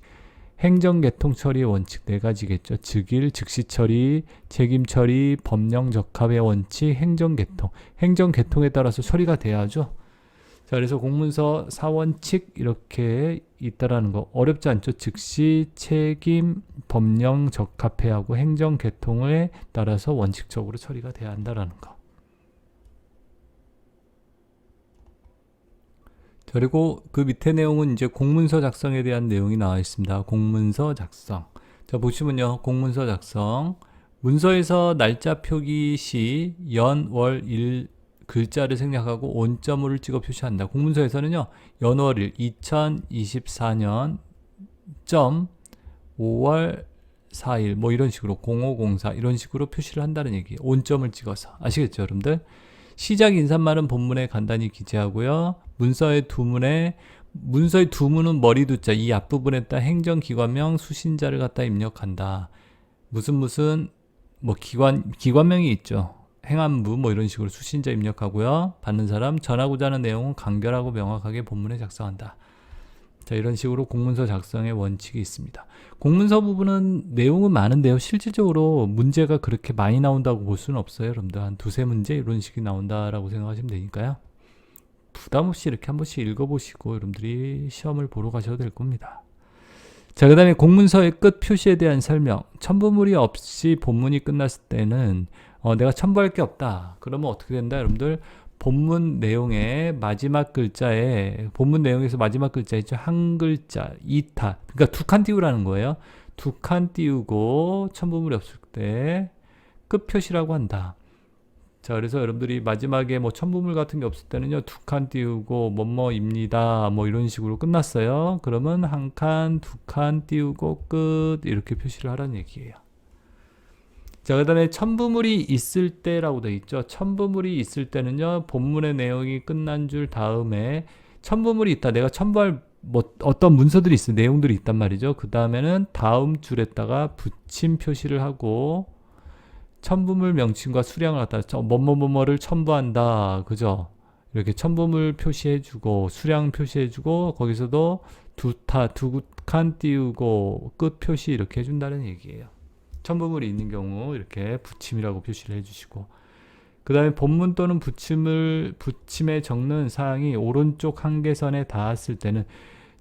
S1: 행정개통 처리의 원칙 4가지겠죠. 즉일, 즉시 처리, 책임 처리, 법령 적합의 원칙, 행정개통. 행정개통에 따라서 처리가 돼야죠. 자, 그래서 공문서 4원칙 이렇게 있다라는 거 어렵지 않죠. 즉시, 책임, 법령 적합해야 하고 행정개통에 따라서 원칙적으로 처리가 돼야 한다라는 거. 그리고 그 밑에 내용은 이제 공문서 작성에 대한 내용이 나와 있습니다. 공문서 작성. 자, 보시면요. 공문서 작성. 문서에서 날짜 표기 시 연, 월, 일 글자를 생략하고 온점을 찍어 표시한다. 공문서에서는요. 연월일 2024년 점 5월 4일 뭐 이런 식으로 0504 이런 식으로 표시를 한다는 얘기예요. 온점을 찍어서. 아시겠죠, 여러분들? 시작 인사말은 본문에 간단히 기재하고요. 문서의 두문은 머리 두자 이 앞부분에다 행정기관명 수신자를 갖다 입력한다. 무슨 뭐 기관명이 있죠. 행안부 뭐 이런 식으로 수신자 입력하고요. 받는 사람 전하고자 하는 내용은 간결하고 명확하게 본문에 작성한다. 자, 이런 식으로 공문서 작성의 원칙이 있습니다. 공문서 부분은 내용은 많은데요. 실질적으로 문제가 그렇게 많이 나온다고 볼 수는 없어요. 여러분들 한 2-3문제 이런 식이 나온다라고 생각하시면 되니까요. 부담 없이 이렇게 한 번씩 읽어보시고 여러분들이 시험을 보러 가셔도 될 겁니다. 자, 그 다음에 공문서의 끝 표시에 대한 설명. 첨부물이 없이 본문이 끝났을 때는 내가 첨부할 게 없다. 그러면 어떻게 된다, 여러분들? 본문 내용의 마지막 글자에, 본문 내용에서 마지막 글자 있죠? 한 글자, 이타. 그러니까 2칸 띄우라는 거예요. 2칸 띄우고 첨부물이 없을 때 끝 표시라고 한다. 자, 그래서 여러분들이 마지막에 뭐 첨부물 같은 게 없을 때는요, 2칸 띄우고 뭐뭐입니다. 뭐 이런 식으로 끝났어요. 그러면 1칸, 2칸 띄우고 끝 이렇게 표시를 하라는 얘기예요. 자, 그 다음에 첨부물이 있을 때라고 되어 있죠. 첨부물이 있을 때는요, 본문의 내용이 끝난 줄 다음에 첨부물이 있다. 내가 첨부할 뭐 어떤 문서들이 있어, 내용들이 있단 말이죠. 그 다음에는 다음 줄에다가 붙임 표시를 하고 첨부물 명칭과 수량을 갖다 뭐뭐뭐뭐를 첨부한다. 그죠? 이렇게 첨부물 표시해주고 수량 표시해주고 거기서도 두 칸 띄우고 끝 표시 이렇게 해준다는 얘기예요. 첨부물이 있는 경우 이렇게 붙임이라고 표시를 해주시고, 그 다음에 본문 또는 붙임에 적는 사항이 오른쪽 한계선에 닿았을 때는,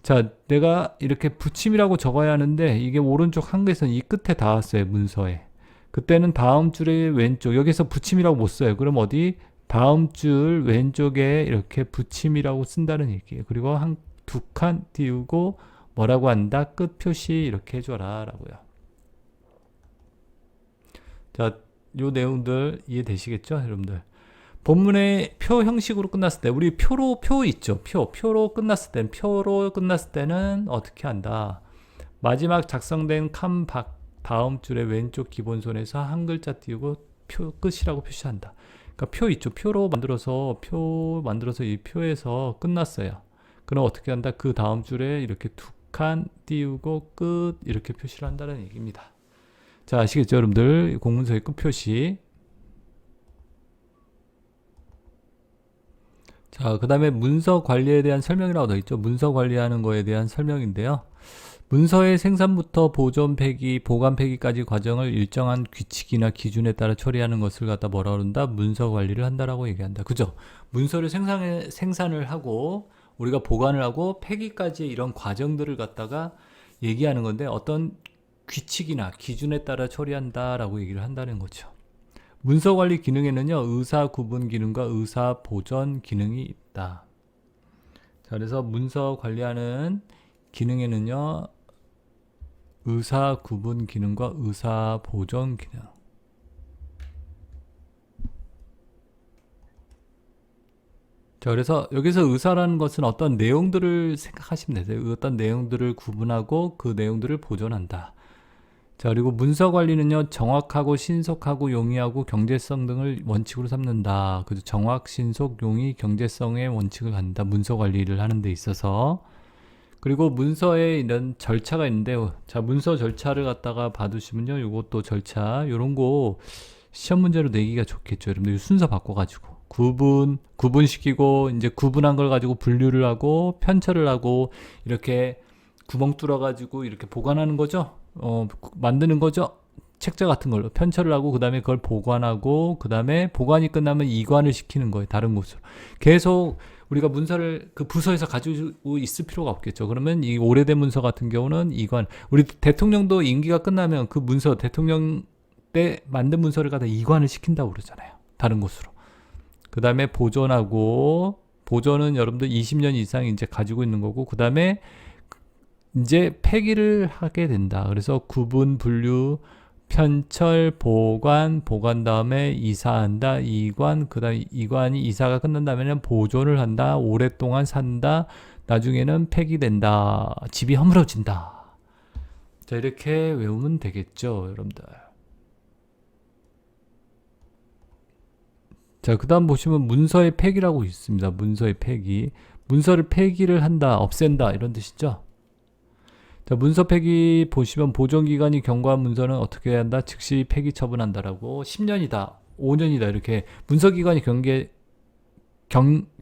S1: 자, 내가 이렇게 붙임이라고 적어야 하는데 이게 오른쪽 한계선 이 끝에 닿았어요, 문서에. 그때는 다음 줄의 왼쪽, 여기서 붙임이라고 못 써요. 그럼 어디? 다음 줄 왼쪽에 이렇게 붙임이라고 쓴다는 얘기예요. 그리고 2칸 띄우고 뭐라고 한다? 끝 표시 이렇게 해줘라 라고요. 자, 요 내용들 이해되시겠죠, 여러분들? 본문의 표 형식으로 끝났을 때, 우리 표 있죠? 표로 끝났을 때는 어떻게 한다? 마지막 작성된 칸 다음 줄의 왼쪽 기본선에서 한 글자 띄우고 표 끝이라고 표시한다. 그러니까 표 있죠? 표 만들어서 이 표에서 끝났어요. 그럼 어떻게 한다? 그 다음 줄에 이렇게 2칸 띄우고 끝 이렇게 표시를 한다는 얘기입니다. 자, 아시겠죠, 여러분들? 공문서의 끝 표시. 자, 그 다음에 문서 관리에 대한 설명이라고 되어 있죠. 문서 관리하는 거에 대한 설명인데요. 문서의 생산부터 보존 폐기, 보관 폐기까지 과정을 일정한 규칙이나 기준에 따라 처리하는 것을 갖다 뭐라 그런다? 문서 관리를 한다라고 얘기한다. 그죠? 문서를 생산을 하고 우리가 보관을 하고 폐기까지 이런 과정들을 갖다가 얘기하는 건데 어떤 규칙이나 기준에 따라 처리한다라고 얘기를 한다는 거죠. 문서관리 기능에는요, 의사 구분 기능과 의사 보전 기능이 있다. 자, 그래서 문서 관리하는 기능에는요, 의사 구분 기능과 의사 보전 기능. 자, 그래서 여기서 의사라는 것은 어떤 내용들을 생각하시면 되세요. 어떤 내용들을 구분하고 그 내용들을 보존한다. 자, 그리고 문서 관리는요, 정확하고 신속하고 용이하고 경제성 등을 원칙으로 삼는다. 그래서 정확, 신속, 용이, 경제성의 원칙을 갖는다. 문서 관리를 하는 데 있어서. 그리고 문서에 이런 절차가 있는데, 자, 문서 절차를 갖다가 봐두시면요, 요것도 절차, 요런 거 시험 문제로 내기가 좋겠죠. 여러분들 순서 바꿔가지고. 구분시키고, 이제 구분한 걸 가지고 분류를 하고, 편철을 하고, 이렇게 구멍 뚫어가지고 이렇게 보관하는 거죠. 만드는 거죠. 책자 같은 걸로 편철을 하고, 그 다음에 그걸 보관하고, 그 다음에 보관이 끝나면 이관을 시키는 거예요. 다른 곳으로. 계속 우리가 문서를 그 부서에서 가지고 있을 필요가 없겠죠. 그러면 이 오래된 문서 같은 경우는 이관, 우리 대통령도 임기가 끝나면 그 문서, 대통령 때 만든 문서를 갖다 이관을 시킨다고 그러잖아요. 다른 곳으로. 그 다음에 보존하고, 보존은 여러분들 20년 이상 이제 가지고 있는 거고, 그 다음에 이제 폐기를 하게 된다. 그래서 구분, 분류, 편철, 보관 다음에 이사한다. 이관, 그 다음에 이관이 이사가 끝난다면 보존을 한다. 오랫동안 산다. 나중에는 폐기된다. 집이 허물어진다. 자, 이렇게 외우면 되겠죠, 여러분들. 자, 그 다음 보시면 문서의 폐기라고 있습니다. 문서의 폐기. 문서를 폐기를 한다, 없앤다, 이런 뜻이죠. 자, 문서 폐기 보시면 보존기간이 경과한 문서는 어떻게 해야 한다? 즉시 폐기 처분한다라고 10년이다, 5년이다 이렇게 문서기간이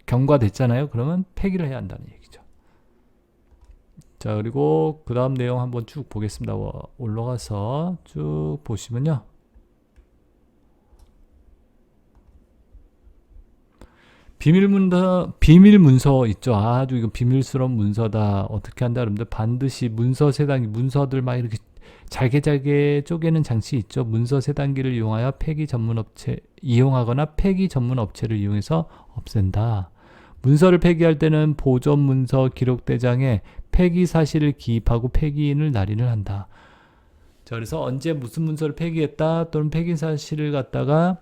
S1: 경과됐잖아요. 그러면 폐기를 해야 한다는 얘기죠. 자, 그리고 그 다음 내용 한번 쭉 보겠습니다. 올라가서 쭉 보시면요. 비밀 문서 있죠. 아주 이거 비밀스러운 문서다. 어떻게 한다 그러면 반드시 문서 세단기, 문서들 막 이렇게 잘게 쪼개는 장치 있죠. 문서 세단기를 이용하여 이용하거나 폐기 전문 업체를 이용해서 없앤다. 문서를 폐기할 때는 보존 문서 기록 대장에 폐기 사실을 기입하고 폐기인을 날인을 한다. 자, 그래서 언제 무슨 문서를 폐기했다 또는 폐기 사실을 갖다가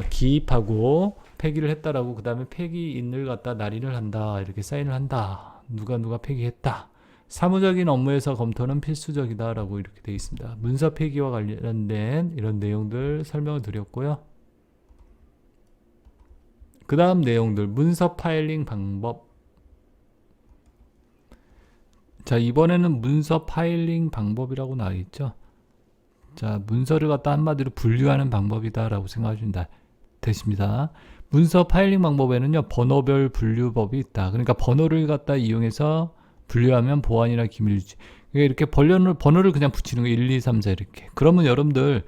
S1: 기입하고 폐기를 했다라고, 그 다음에 폐기인을 갖다 날인을 한다. 이렇게 사인을 한다. 누가 폐기했다. 사무적인 업무에서 검토는 필수적이다. 라고 이렇게 되어 있습니다. 문서 폐기와 관련된 이런 내용들 설명을 드렸고요. 그 다음 내용들, 문서 파일링 방법. 자, 이번에는 문서 파일링 방법이라고 나와 있죠. 자, 문서를 갖다 한마디로 분류하는 방법이다 라고 생각하시면 되십니다. 문서 파일링 방법에는요, 번호별 분류법이 있다. 그러니까 번호를 갖다 이용해서 분류하면 보안이나 기밀 유지. 이렇게 번호를 그냥 붙이는 거예요. 1, 2, 3, 4 이렇게. 그러면 여러분들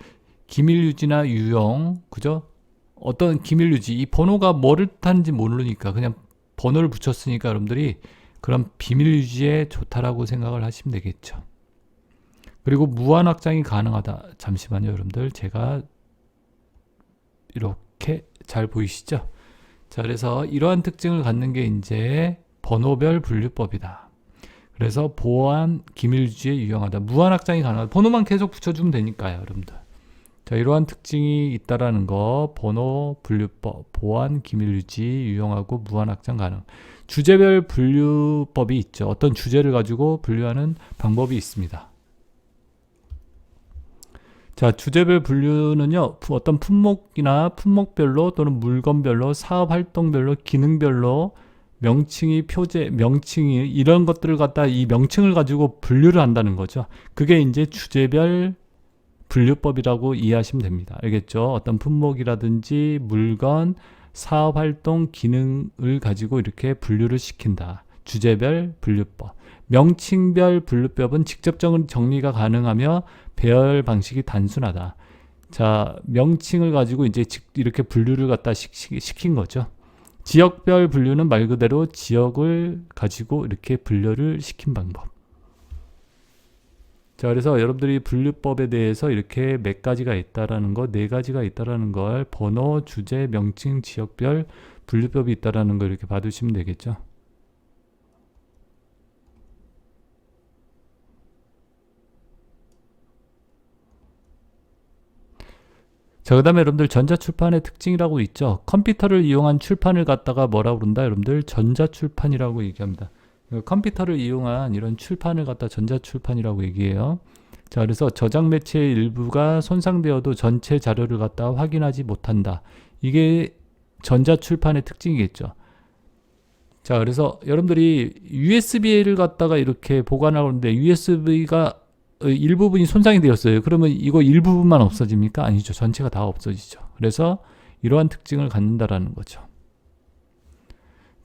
S1: 기밀 유지나 유용, 그죠? 어떤 기밀 유지, 이 번호가 뭐를 뜻하는지 모르니까 그냥 번호를 붙였으니까 여러분들이 그런 비밀 유지에 좋다라고 생각을 하시면 되겠죠. 그리고 무한 확장이 가능하다. 잠시만요, 여러분들. 제가 이렇게 잘 보이시죠? 자, 그래서 이러한 특징을 갖는 게 이제 번호별 분류법이다. 그래서 보안 기밀 유지에 유용하다. 무한 확장이 가능하다. 번호만 계속 붙여주면 되니까요, 여러분들. 자, 이러한 특징이 있다라는 거, 번호 분류법, 보안 기밀 유지 유용하고 무한 확장 가능. 주제별 분류법이 있죠. 어떤 주제를 가지고 분류하는 방법이 있습니다. 자, 주제별 분류는요, 어떤 품목이나 품목별로 또는 물건별로, 사업 활동별로, 기능별로 명칭이 이런 것들을 갖다 이 명칭을 가지고 분류를 한다는 거죠. 그게 이제 주제별 분류법이라고 이해하시면 됩니다. 알겠죠? 어떤 품목이라든지 물건, 사업 활동, 기능을 가지고 이렇게 분류를 시킨다. 주제별 분류법. 명칭별 분류법은 직접적인 정리가 가능하며 배열 방식이 단순하다. 자, 명칭을 가지고 이제 이렇게 분류를 갖다 시킨 거죠. 지역별 분류는 말 그대로 지역을 가지고 이렇게 분류를 시킨 방법. 자, 그래서 여러분들이 분류법에 대해서 이렇게 몇 가지가 있다라는 거, 네 가지가 있다라는 걸 번호, 주제, 명칭, 지역별 분류법이 있다라는 걸 이렇게 봐두시면 되겠죠. 자, 그 다음에 여러분들 전자출판의 특징이라고 있죠. 컴퓨터를 이용한 출판을 갖다가 뭐라고 그런다? 여러분들 전자출판이라고 얘기합니다. 컴퓨터를 이용한 이런 출판을 갖다 전자출판이라고 얘기해요. 자, 그래서 저장 매체의 일부가 손상되어도 전체 자료를 갖다 확인하지 못한다. 이게 전자출판의 특징이겠죠. 자, 그래서 여러분들이 USB를 갖다가 이렇게 보관하고 있는데 USB가 일부분이 손상이 되었어요. 그러면 이거 일부분만 없어집니까? 아니죠. 전체가 다 없어지죠. 그래서 이러한 특징을 갖는다라는 거죠.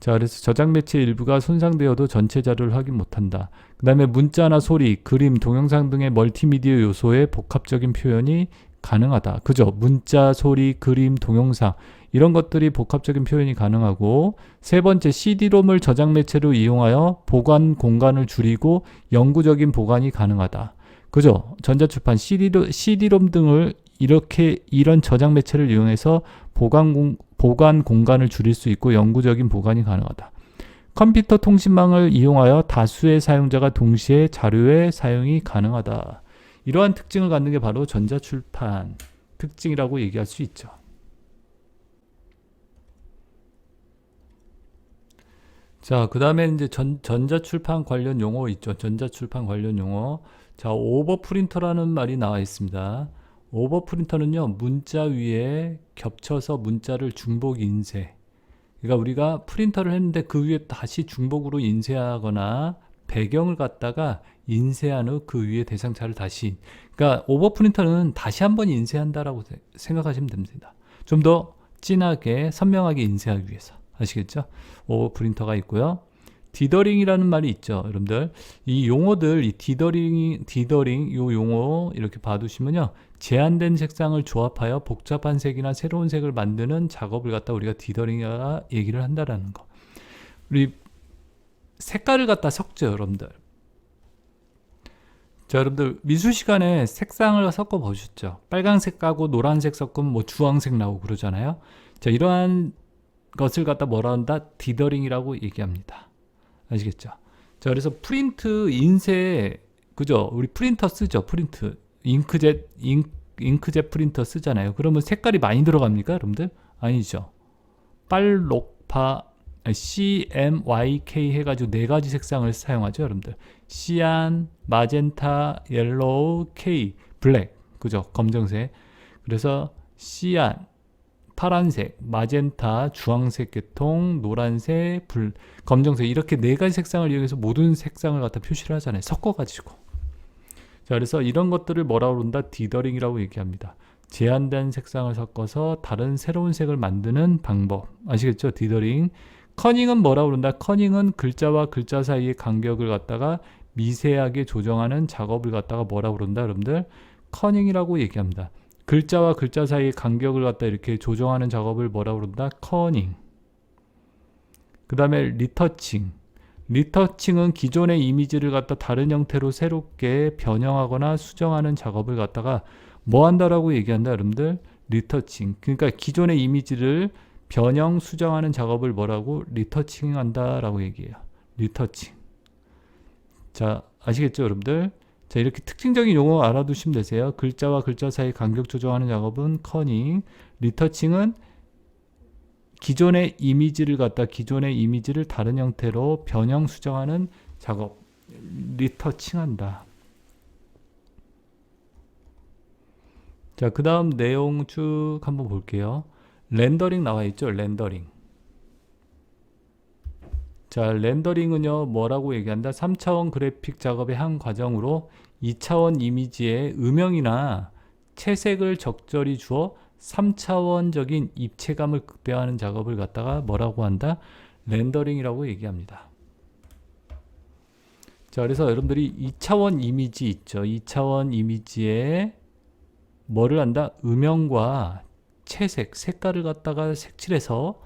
S1: 자, 그래서 저장 매체 일부가 손상되어도 전체 자료를 확인 못한다. 그 다음에 문자나 소리, 그림, 동영상 등의 멀티미디어 요소의 복합적인 표현이 가능하다. 그죠? 문자, 소리, 그림, 동영상 이런 것들이 복합적인 표현이 가능하고, 세 번째, CD롬을 저장 매체로 이용하여 보관 공간을 줄이고 영구적인 보관이 가능하다. 그죠? 전자출판 CD롬 등을 이런 저장 매체를 이용해서 보관 공간을 줄일 수 있고 영구적인 보관이 가능하다. 컴퓨터 통신망을 이용하여 다수의 사용자가 동시에 자료의 사용이 가능하다. 이러한 특징을 갖는 게 바로 전자출판 특징이라고 얘기할 수 있죠. 자, 그 다음에 이제 전자출판 관련 용어 있죠. 전자출판 관련 용어. 자, 오버프린터라는 말이 나와 있습니다. 오버프린터는요, 문자 위에 겹쳐서 문자를 중복 인쇄. 그러니까 우리가 프린터를 했는데 그 위에 다시 중복으로 인쇄하거나 배경을 갖다가 인쇄한 후 그 위에 대상자를 다시. 그러니까 오버프린터는 다시 한번 인쇄한다라고 생각하시면 됩니다. 좀 더 진하게, 선명하게 인쇄하기 위해서. 아시겠죠? 오버프린터가 있고요. 디더링이라는 말이 있죠. 여러분들 이 용어들, 이 디더링 요 용어 이렇게 봐두시면요, 제한된 색상을 조합하여 복잡한 색이나 새로운 색을 만드는 작업을 갖다 우리가 디더링이라 얘기를 한다라는 거. 우리 색깔을 갖다 섞죠, 여러분들. 자, 여러분들 미술 시간에 색상을 섞어 보셨죠? 빨간색 까고 노란색 섞으면 뭐 주황색 나오고 그러잖아요. 자, 이러한 것을 갖다 뭐라 한다? 디더링이라고 얘기합니다. 아시겠죠? 자, 그래서 프린트, 인쇄, 그죠? 우리 프린터 쓰죠? 프린트. 잉크젯 프린터 쓰잖아요. 그러면 색깔이 많이 들어갑니까, 여러분들? 아니죠. 빨록파, CMYK 해가지고 네 가지 색상을 사용하죠, 여러분들. 시안, 마젠타, 옐로우, K, 블랙. 그죠? 검정색. 그래서 시안, 파란색, 마젠타, 주황색 계통, 노란색, 검정색 이렇게 네 가지 색상을 이용해서 모든 색상을 갖다 표시를 하잖아요. 섞어가지고. 자, 그래서 이런 것들을 뭐라고 그런다? 디더링이라고 얘기합니다. 제한된 색상을 섞어서 다른 새로운 색을 만드는 방법. 아시겠죠? 디더링. 커닝은 뭐라고 그런다? 커닝은 글자와 글자 사이의 간격을 갖다가 미세하게 조정하는 작업을 갖다가 뭐라고 그런다? 여러분들 커닝이라고 얘기합니다. 글자와 글자 사이의 간격을 갖다 이렇게 조정하는 작업을 뭐라고 그런다? 커닝. 그 다음에 리터칭. 리터칭은 기존의 이미지를 갖다 다른 형태로 새롭게 변형하거나 수정하는 작업을 갖다가 뭐 한다라고 얘기한다, 여러분들? 리터칭. 그러니까 기존의 이미지를 변형, 수정하는 작업을 뭐라고? 리터칭 한다라고 얘기해요. 리터칭. 자, 아시겠죠, 여러분들? 자, 이렇게 특징적인 용어 알아두시면 되세요. 글자와 글자 사이 간격 조정하는 작업은 커닝, 리터칭은 기존의 이미지를 다른 형태로 변형 수정하는 작업, 리터칭한다. 자, 그 다음 내용 쭉 한번 볼게요. 렌더링 나와 있죠, 렌더링. 자, 렌더링은요, 뭐라고 얘기한다? 3차원 그래픽 작업의 한 과정으로 2차원 이미지에 음영이나 채색을 적절히 주어 3차원적인 입체감을 극대화하는 작업을 갖다가 뭐라고 한다? 렌더링이라고 얘기합니다. 자, 그래서 여러분들이 2차원 이미지 있죠. 2차원 이미지에 뭐를 한다? 음영과 채색, 색깔을 갖다가 색칠해서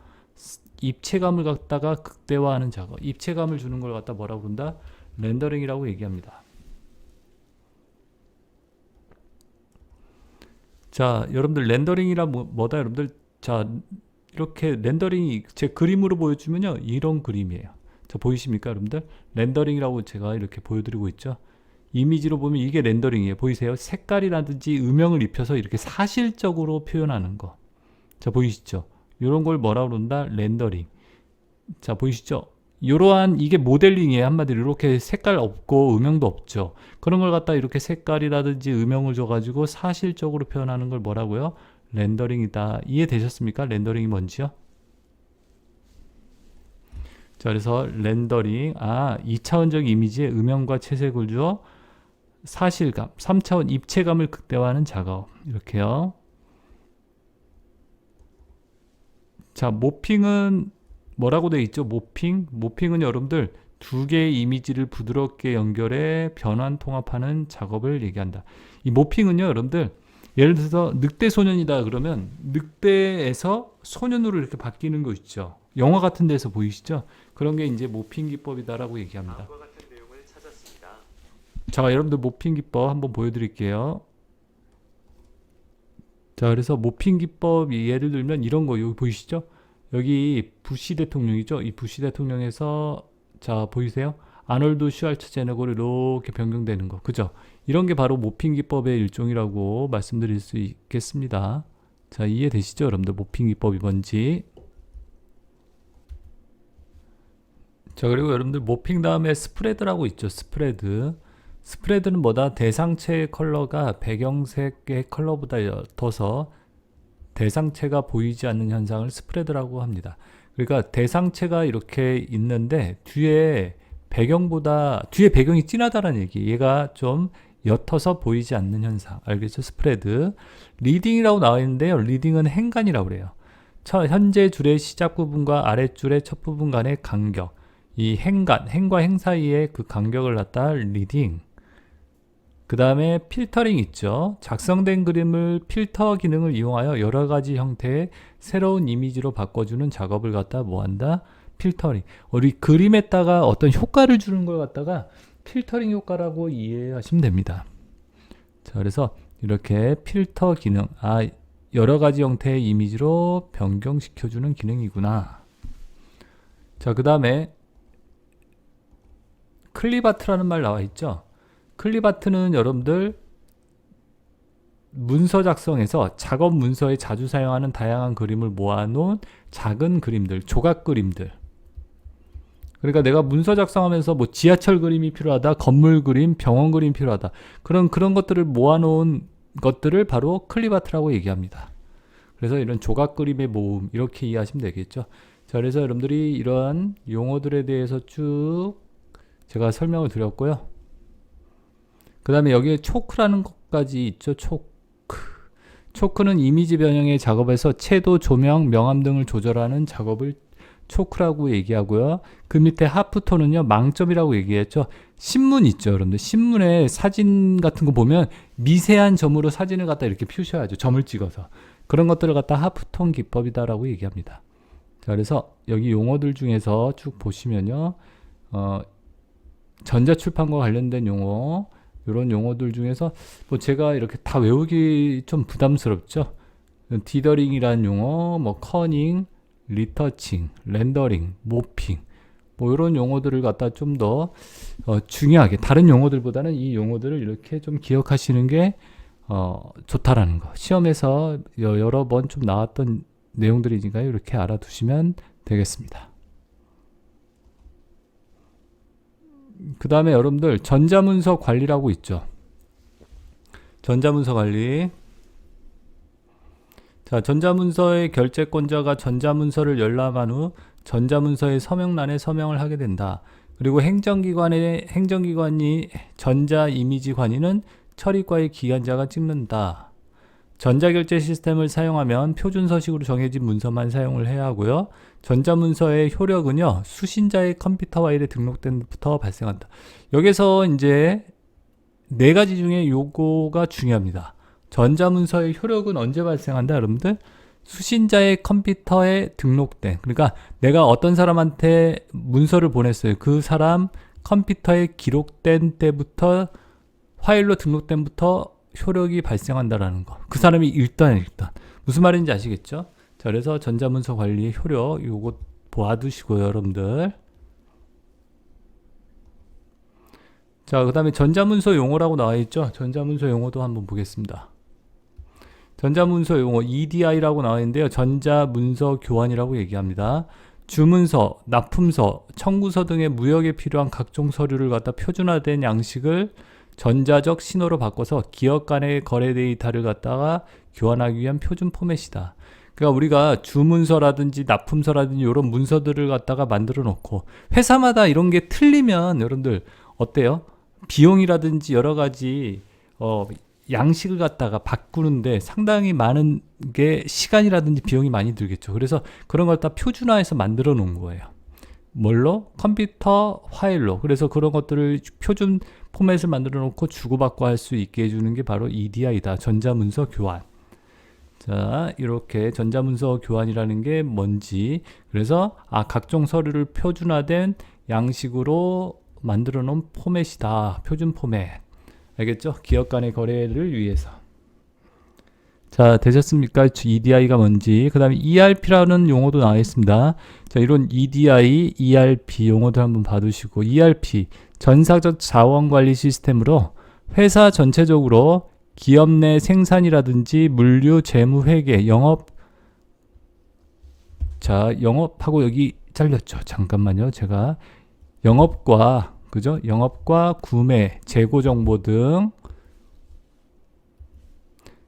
S1: 입체감을 갖다가 극대화하는 작업, 입체감을 주는 걸 갖다 뭐라고 그런다? 렌더링이라고 얘기합니다. 자, 여러분들 렌더링이란 뭐다 여러분들. 자, 이렇게 렌더링이 제 그림으로 보여주면요, 이런 그림이에요. 자, 보이십니까 여러분들? 렌더링이라고 제가 이렇게 보여드리고 있죠. 이미지로 보면 이게 렌더링이에요. 보이세요? 색깔이라든지 음영을 입혀서 이렇게 사실적으로 표현하는 거. 자, 보이시죠? 이런 걸 뭐라 그런다? 렌더링. 자, 보이시죠? 이러한 이게 모델링이에요. 한마디로 이렇게 색깔 없고 음영도 없죠. 그런 걸 갖다 이렇게 색깔이라든지 음영을 줘가지고 사실적으로 표현하는 걸 뭐라고요? 렌더링이다. 이해되셨습니까? 렌더링이 뭔지요? 자, 그래서 렌더링, 2차원적 이미지에 음영과 채색을 주어 사실감, 3차원 입체감을 극대화하는 작업. 이렇게요. 자, 모핑은 뭐라고 되어 있죠? 모핑은 여러분들 두 개의 이미지를 부드럽게 연결해 변환 통합하는 작업을 얘기한다. 이 모핑은요, 여러분들 예를 들어서 늑대 소년이다 그러면 늑대에서 소년으로 이렇게 바뀌는 거 있죠. 영화 같은 데서 보이시죠? 그런 게 이제 모핑 기법이다라고 얘기합니다. 자, 여러분들 모핑 기법 한번 보여드릴게요. 자, 그래서 모핑 기법 예를 들면 이런 거 여기 보이시죠? 여기 부시 대통령이죠. 이 부시 대통령에서 자, 보이세요? 아놀드 슈왈츠제네거로 이렇게 변경되는 거, 그죠? 이런 게 바로 모핑 기법의 일종이라고 말씀드릴 수 있겠습니다. 자, 이해되시죠, 여러분들? 모핑 기법이 뭔지. 자, 그리고 여러분들 모핑 다음에 스프레드라고 있죠. 스프레드는 뭐다? 대상체의 컬러가 배경색의 컬러보다 옅어서 대상체가 보이지 않는 현상을 스프레드라고 합니다. 그러니까 대상체가 이렇게 있는데 뒤에 배경이 진하다는 얘기. 얘가 좀 옅어서 보이지 않는 현상. 알겠죠? 스프레드. 리딩이라고 나와 있는데요. 리딩은 행간이라고 그래요. 현재 줄의 시작 부분과 아랫줄의 첫 부분 간의 간격. 이 행과 행 사이의 그 간격을 갖다 리딩. 그 다음에 필터링 있죠. 작성된 그림을 필터 기능을 이용하여 여러 가지 형태의 새로운 이미지로 바꿔주는 작업을 갖다 뭐한다? 필터링. 우리 그림에다가 어떤 효과를 주는 걸 갖다가 필터링 효과라고 이해하시면 됩니다. 자, 그래서 이렇게 필터 기능, 여러 가지 형태의 이미지로 변경시켜주는 기능이구나. 자, 그 다음에 클립아트라는 말 나와 있죠. 클립아트는 여러분들 문서 작성에서 작업 문서에 자주 사용하는 다양한 그림을 모아놓은 작은 그림들, 조각 그림들. 그러니까 내가 문서 작성하면서 뭐 지하철 그림이 필요하다, 건물 그림, 병원 그림 필요하다. 그런 것들을 모아놓은 것들을 바로 클립아트라고 얘기합니다. 그래서 이런 조각 그림의 모음 이렇게 이해하시면 되겠죠. 자, 그래서 여러분들이 이러한 용어들에 대해서 쭉 제가 설명을 드렸고요. 그 다음에 여기에 초크라는 것까지 있죠. 초크는 이미지 변형의 작업에서 채도, 조명, 명암 등을 조절하는 작업을 초크라고 얘기하고요. 그 밑에 하프톤은요, 망점이라고 얘기했죠. 신문 있죠, 여러분들. 신문에 사진 같은 거 보면 미세한 점으로 사진을 갖다 이렇게 표시해야죠. 점을 찍어서. 그런 것들을 갖다 하프톤 기법이다라고 얘기합니다. 자, 그래서 여기 용어들 중에서 쭉 보시면요. 전자출판과 관련된 용어, 이런 용어들 중에서 뭐 제가 이렇게 다 외우기 좀 부담스럽죠. 디더링이라는 용어, 뭐 커닝, 리터칭, 렌더링, 모핑, 뭐 이런 용어들을 갖다 좀 더 중요하게 다른 용어들보다는 이 용어들을 이렇게 좀 기억하시는 게 좋다라는 거. 시험에서 여러 번 좀 나왔던 내용들이니까요. 이렇게 알아두시면 되겠습니다. 그 다음에 여러분들 전자문서 관리라고 있죠. 전자문서 관리. 자, 전자문서의 결재권자가 전자문서를 열람한 후 전자문서의 서명란에 서명을 하게 된다. 그리고 행정기관이 전자이미지 관리는 처리과의 기관자가 찍는다. 전자결제 시스템을 사용하면 표준 서식으로 정해진 문서만 사용을 해야 하고요. 전자문서의 효력은요, 수신자의 컴퓨터 파일에 등록된 부터 발생한다. 여기서 이제 네 가지 중에 요거가 중요합니다. 전자문서의 효력은 언제 발생한다, 여러분들? 수신자의 컴퓨터에 등록된, 그러니까 내가 어떤 사람한테 문서를 보냈어요. 그 사람 컴퓨터에 기록된 때부터, 파일로 등록된부터 효력이 발생한다라는 거. 그 사람이 일단 무슨 말인지 아시겠죠? 자, 그래서 전자문서 관리의 효력 요거 봐두시고요, 여러분들. 자, 그 다음에 전자문서 용어라고 나와 있죠? 전자문서 용어도 한번 보겠습니다. 전자문서 용어 EDI라고 나와 있는데요. 전자문서 교환이라고 얘기합니다. 주문서, 납품서, 청구서 등의 무역에 필요한 각종 서류를 갖다 표준화된 양식을 전자적 신호로 바꿔서 기업 간의 거래 데이터를 갖다가 교환하기 위한 표준 포맷이다. 그러니까 우리가 주문서라든지 납품서라든지 이런 문서들을 갖다가 만들어 놓고 회사마다 이런 게 틀리면 여러분들 어때요? 비용이라든지 여러 가지 양식을 갖다가 바꾸는데 상당히 많은 게 시간이라든지 비용이 많이 들겠죠. 그래서 그런 걸 다 표준화해서 만들어 놓은 거예요. 뭘로? 컴퓨터 파일로. 그래서 그런 것들을 표준 포맷을 만들어 놓고 주고받고 할 수 있게 해주는 게 바로 EDI다. 전자문서 교환. 자, 이렇게 전자문서 교환이라는 게 뭔지, 그래서 각종 서류를 표준화된 양식으로 만들어 놓은 포맷이다. 표준 포맷. 알겠죠? 기업 간의 거래를 위해서. 자, 되셨습니까? EDI가 뭔지. 그 다음에 ERP라는 용어도 나와 있습니다. 자, 이런 EDI, ERP 용어도 한번 봐두시고, ERP, 전사적 자원관리 시스템으로 회사 전체적으로 기업 내 생산이라든지 물류, 재무, 회계, 영업. 자, 영업하고 여기 잘렸죠. 잠깐만요. 제가 영업과, 그죠? 영업과 구매, 재고 정보 등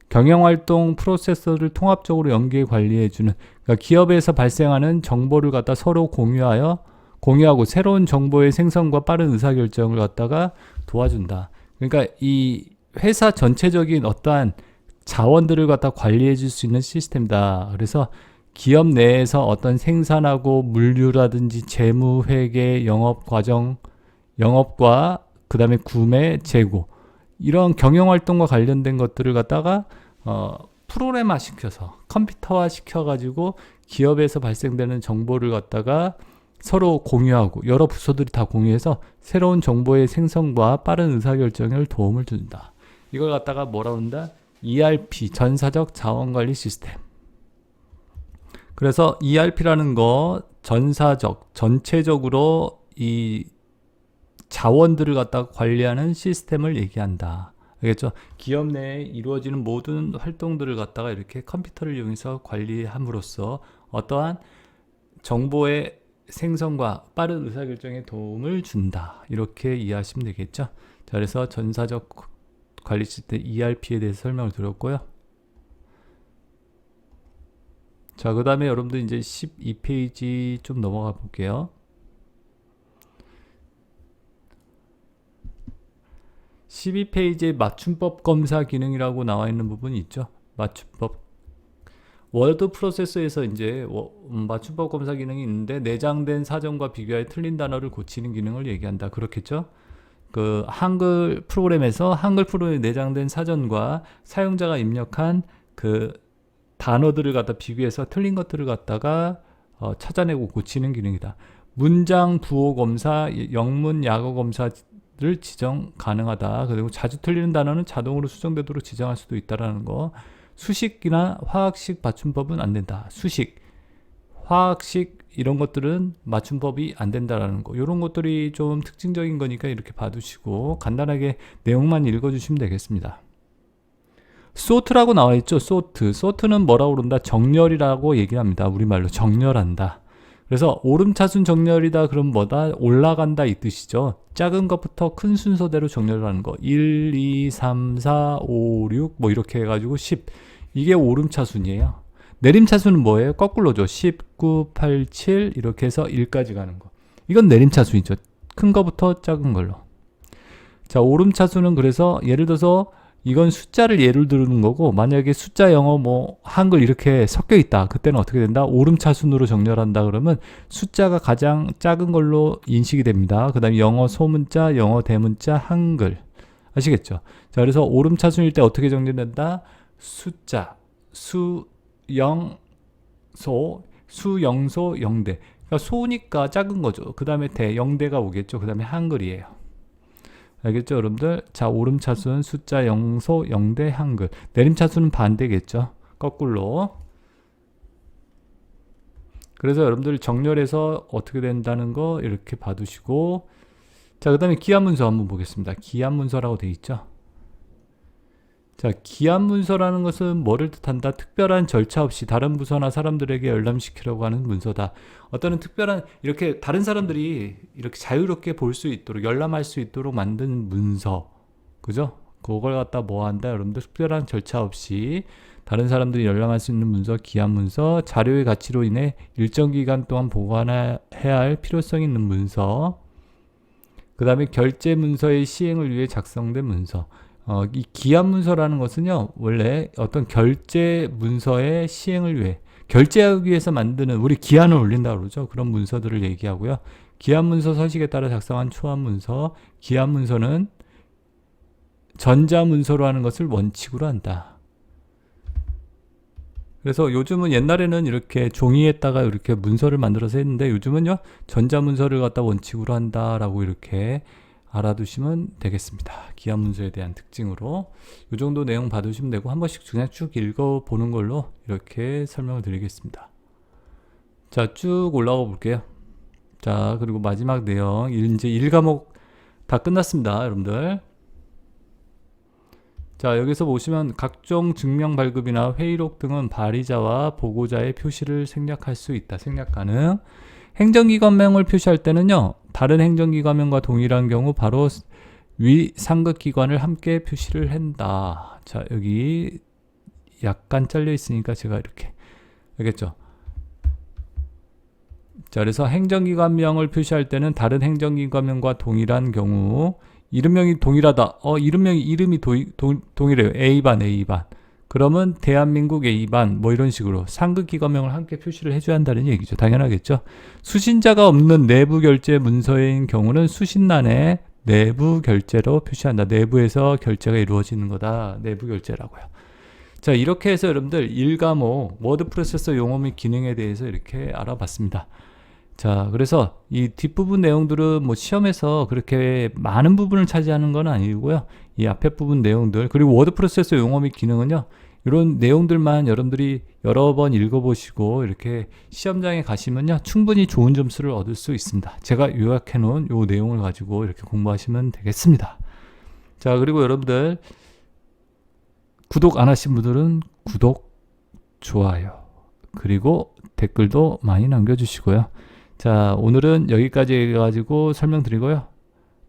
S1: 경영활동 프로세서를 통합적으로 연계해 관리해주는, 그러니까 기업에서 발생하는 정보를 갖다 서로 공유하고 새로운 정보의 생성과 빠른 의사결정을 갖다가 도와준다. 그러니까 이 회사 전체적인 어떠한 자원들을 갖다 관리해 줄 수 있는 시스템이다. 그래서 기업 내에서 어떤 생산하고 물류라든지 재무, 회계, 영업 과정, 영업과 그 다음에 구매, 재고, 이런 경영활동과 관련된 것들을 갖다가 프로그램화 시켜서 컴퓨터화 시켜가지고 기업에서 발생되는 정보를 갖다가 서로 공유하고 여러 부서들이 다 공유해서 새로운 정보의 생성과 빠른 의사결정에 도움을 준다. 이걸 갖다가 뭐라고 한다? ERP, 전사적 자원관리 시스템. 그래서 ERP라는 거 전사적, 전체적으로 이 자원들을 갖다가 관리하는 시스템을 얘기한다. 알겠죠? 기업 내에 이루어지는 모든 활동들을 갖다가 이렇게 컴퓨터를 이용해서 관리함으로써 어떠한 정보의 생성과 빠른 의사결정에 도움을 준다. 이렇게 이해하시면 되겠죠? 자, 그래서 전사적 관리 시스템 ERP에 대해서 설명을 드렸고요. 자, 그 다음에 여러분들 이제 12페이지 좀 넘어가 볼게요. 12페이지에 맞춤법 검사 기능이라고 나와 있는 부분이 있죠. 맞춤법. 워드 프로세서에서 이제 맞춤법 검사 기능이 있는데 내장된 사전과 비교하여 틀린 단어를 고치는 기능을 얘기한다. 그렇겠죠? 그 한글 프로그램에서 한글 프로그램에 내장된 사전과 사용자가 입력한 그 단어들을 갖다 비교해서 틀린 것들을 갖다가 찾아내고 고치는 기능이다. 문장 부호 검사, 영문 약어 검사를 지정 가능하다. 그리고 자주 틀리는 단어는 자동으로 수정되도록 지정할 수도 있다라는 거. 수식이나 화학식 맞춤법은 안 된다. 수식, 화학식 이런 것들은 맞춤법이 안 된다라는 거. 이런 것들이 좀 특징적인 거니까 이렇게 봐두시고 간단하게 내용만 읽어주시면 되겠습니다. sort라고 나와 있죠. sort는 뭐라고 그런다? 정렬이라고 얘기합니다. 우리말로 정렬한다. 그래서 오름차순 정렬이다. 그럼 뭐다? 올라간다 이 뜻이죠. 작은 것부터 큰 순서대로 정렬을 하는 거. 1, 2, 3, 4, 5, 6 뭐 이렇게 해가지고 10. 이게 오름차순이에요. 내림차순은 뭐예요? 거꾸로죠. 10, 9, 8, 7 이렇게 해서 1까지 가는 거. 이건 내림차순이죠. 큰 거부터 작은 걸로. 자, 오름차순은 그래서 예를 들어서 이건 숫자를 예를 들는 거고, 만약에 숫자, 영어, 뭐 한글 이렇게 섞여 있다. 그때는 어떻게 된다? 오름차순으로 정렬한다. 그러면 숫자가 가장 작은 걸로 인식이 됩니다. 그 다음에 영어 소문자, 영어 대문자, 한글. 아시겠죠? 자, 그래서 오름차순일 때 어떻게 정렬된다? 숫자, 수, 영, 수, 영소, 영대. 그러니까 소니까 작은 거죠. 그 다음에 대, 영대가 오겠죠. 그 다음에 한글이에요. 알겠죠, 여러분들? 자, 오름차순 숫자 영소 0대 한글. 내림차순은 반대겠죠. 거꾸로. 그래서 여러분들 정렬해서 어떻게 된다는 거 이렇게 봐두시고, 자, 그 다음에 기한문서 한번 보겠습니다. 기한문서라고 돼 있죠. 자, 기한문서라는 것은 뭐를 뜻한다? 특별한 절차 없이 다른 부서나 사람들에게 열람시키려고 하는 문서다. 어떤 특별한, 이렇게 다른 사람들이 이렇게 자유롭게 볼 수 있도록, 열람할 수 있도록 만든 문서. 그죠? 그걸 갖다 뭐 한다? 여러분들 특별한 절차 없이 다른 사람들이 열람할 수 있는 문서, 기한문서, 자료의 가치로 인해 일정 기간 동안 보관해야 할 필요성 있는 문서, 그 다음에 결제 문서의 시행을 위해 작성된 문서. 이 기한 문서라는 것은요, 원래 어떤 결제 문서의 시행을 위해, 결제하기 위해서 만드는, 우리 기한을 올린다고 그러죠. 그런 문서들을 얘기하고요. 기한 문서 서식에 따라 작성한 초안 문서, 기한 문서는 전자 문서로 하는 것을 원칙으로 한다. 그래서 요즘은 옛날에는 이렇게 종이에다가 이렇게 문서를 만들어서 했는데 요즘은요, 전자 문서를 갖다 원칙으로 한다라고 이렇게 알아두시면 되겠습니다. 기한 문서에 대한 특징으로 이 정도 내용 봐두시면 되고, 한 번씩 그냥 쭉 읽어보는 걸로 이렇게 설명을 드리겠습니다. 자, 쭉 올라가 볼게요. 자, 그리고 마지막 내용, 이제 1과목 다 끝났습니다, 여러분들. 자, 여기서 보시면 각종 증명 발급이나 회의록 등은 발의자와 보고자의 표시를 생략할 수 있다. 생략 가능. 행정기관명을 표시할 때는요, 다른 행정기관명과 동일한 경우 바로 위 상급기관을 함께 표시를 한다. 자, 여기 약간 잘려 있으니까 제가 이렇게, 알겠죠? 자, 그래서 행정기관명을 표시할 때는 다른 행정기관명과 동일한 경우, 이름명이 동일하다. 이름이 동일해요. A반, A반. 그러면 대한민국 A반, 뭐 이런 식으로 상급기관명을 함께 표시를 해줘야 한다는 얘기죠. 당연하겠죠. 수신자가 없는 내부 결제 문서인 경우는 수신란에 내부 결제로 표시한다. 내부에서 결제가 이루어지는 거다. 내부 결제라고요. 자, 이렇게 해서 여러분들 1과목 워드 프로세서 용어 및 기능에 대해서 이렇게 알아봤습니다. 자, 그래서 이 뒷부분 내용들은 뭐 시험에서 그렇게 많은 부분을 차지하는 건 아니고요. 이 앞에 부분 내용들, 그리고 워드 프로세서 용어 및 기능은요, 이런 내용들만 여러분들이 여러 번 읽어보시고 이렇게 시험장에 가시면요, 충분히 좋은 점수를 얻을 수 있습니다. 제가 요약해 놓은 요 내용을 가지고 이렇게 공부하시면 되겠습니다. 자, 그리고 여러분들 구독 안 하신 분들은 구독, 좋아요, 그리고 댓글도 많이 남겨주시고요. 자, 오늘은 여기까지 해가지고 설명드리고요.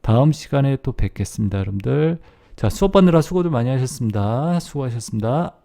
S1: 다음 시간에 또 뵙겠습니다, 여러분들. 자, 수업 받느라 수고들 많이 하셨습니다. 수고하셨습니다.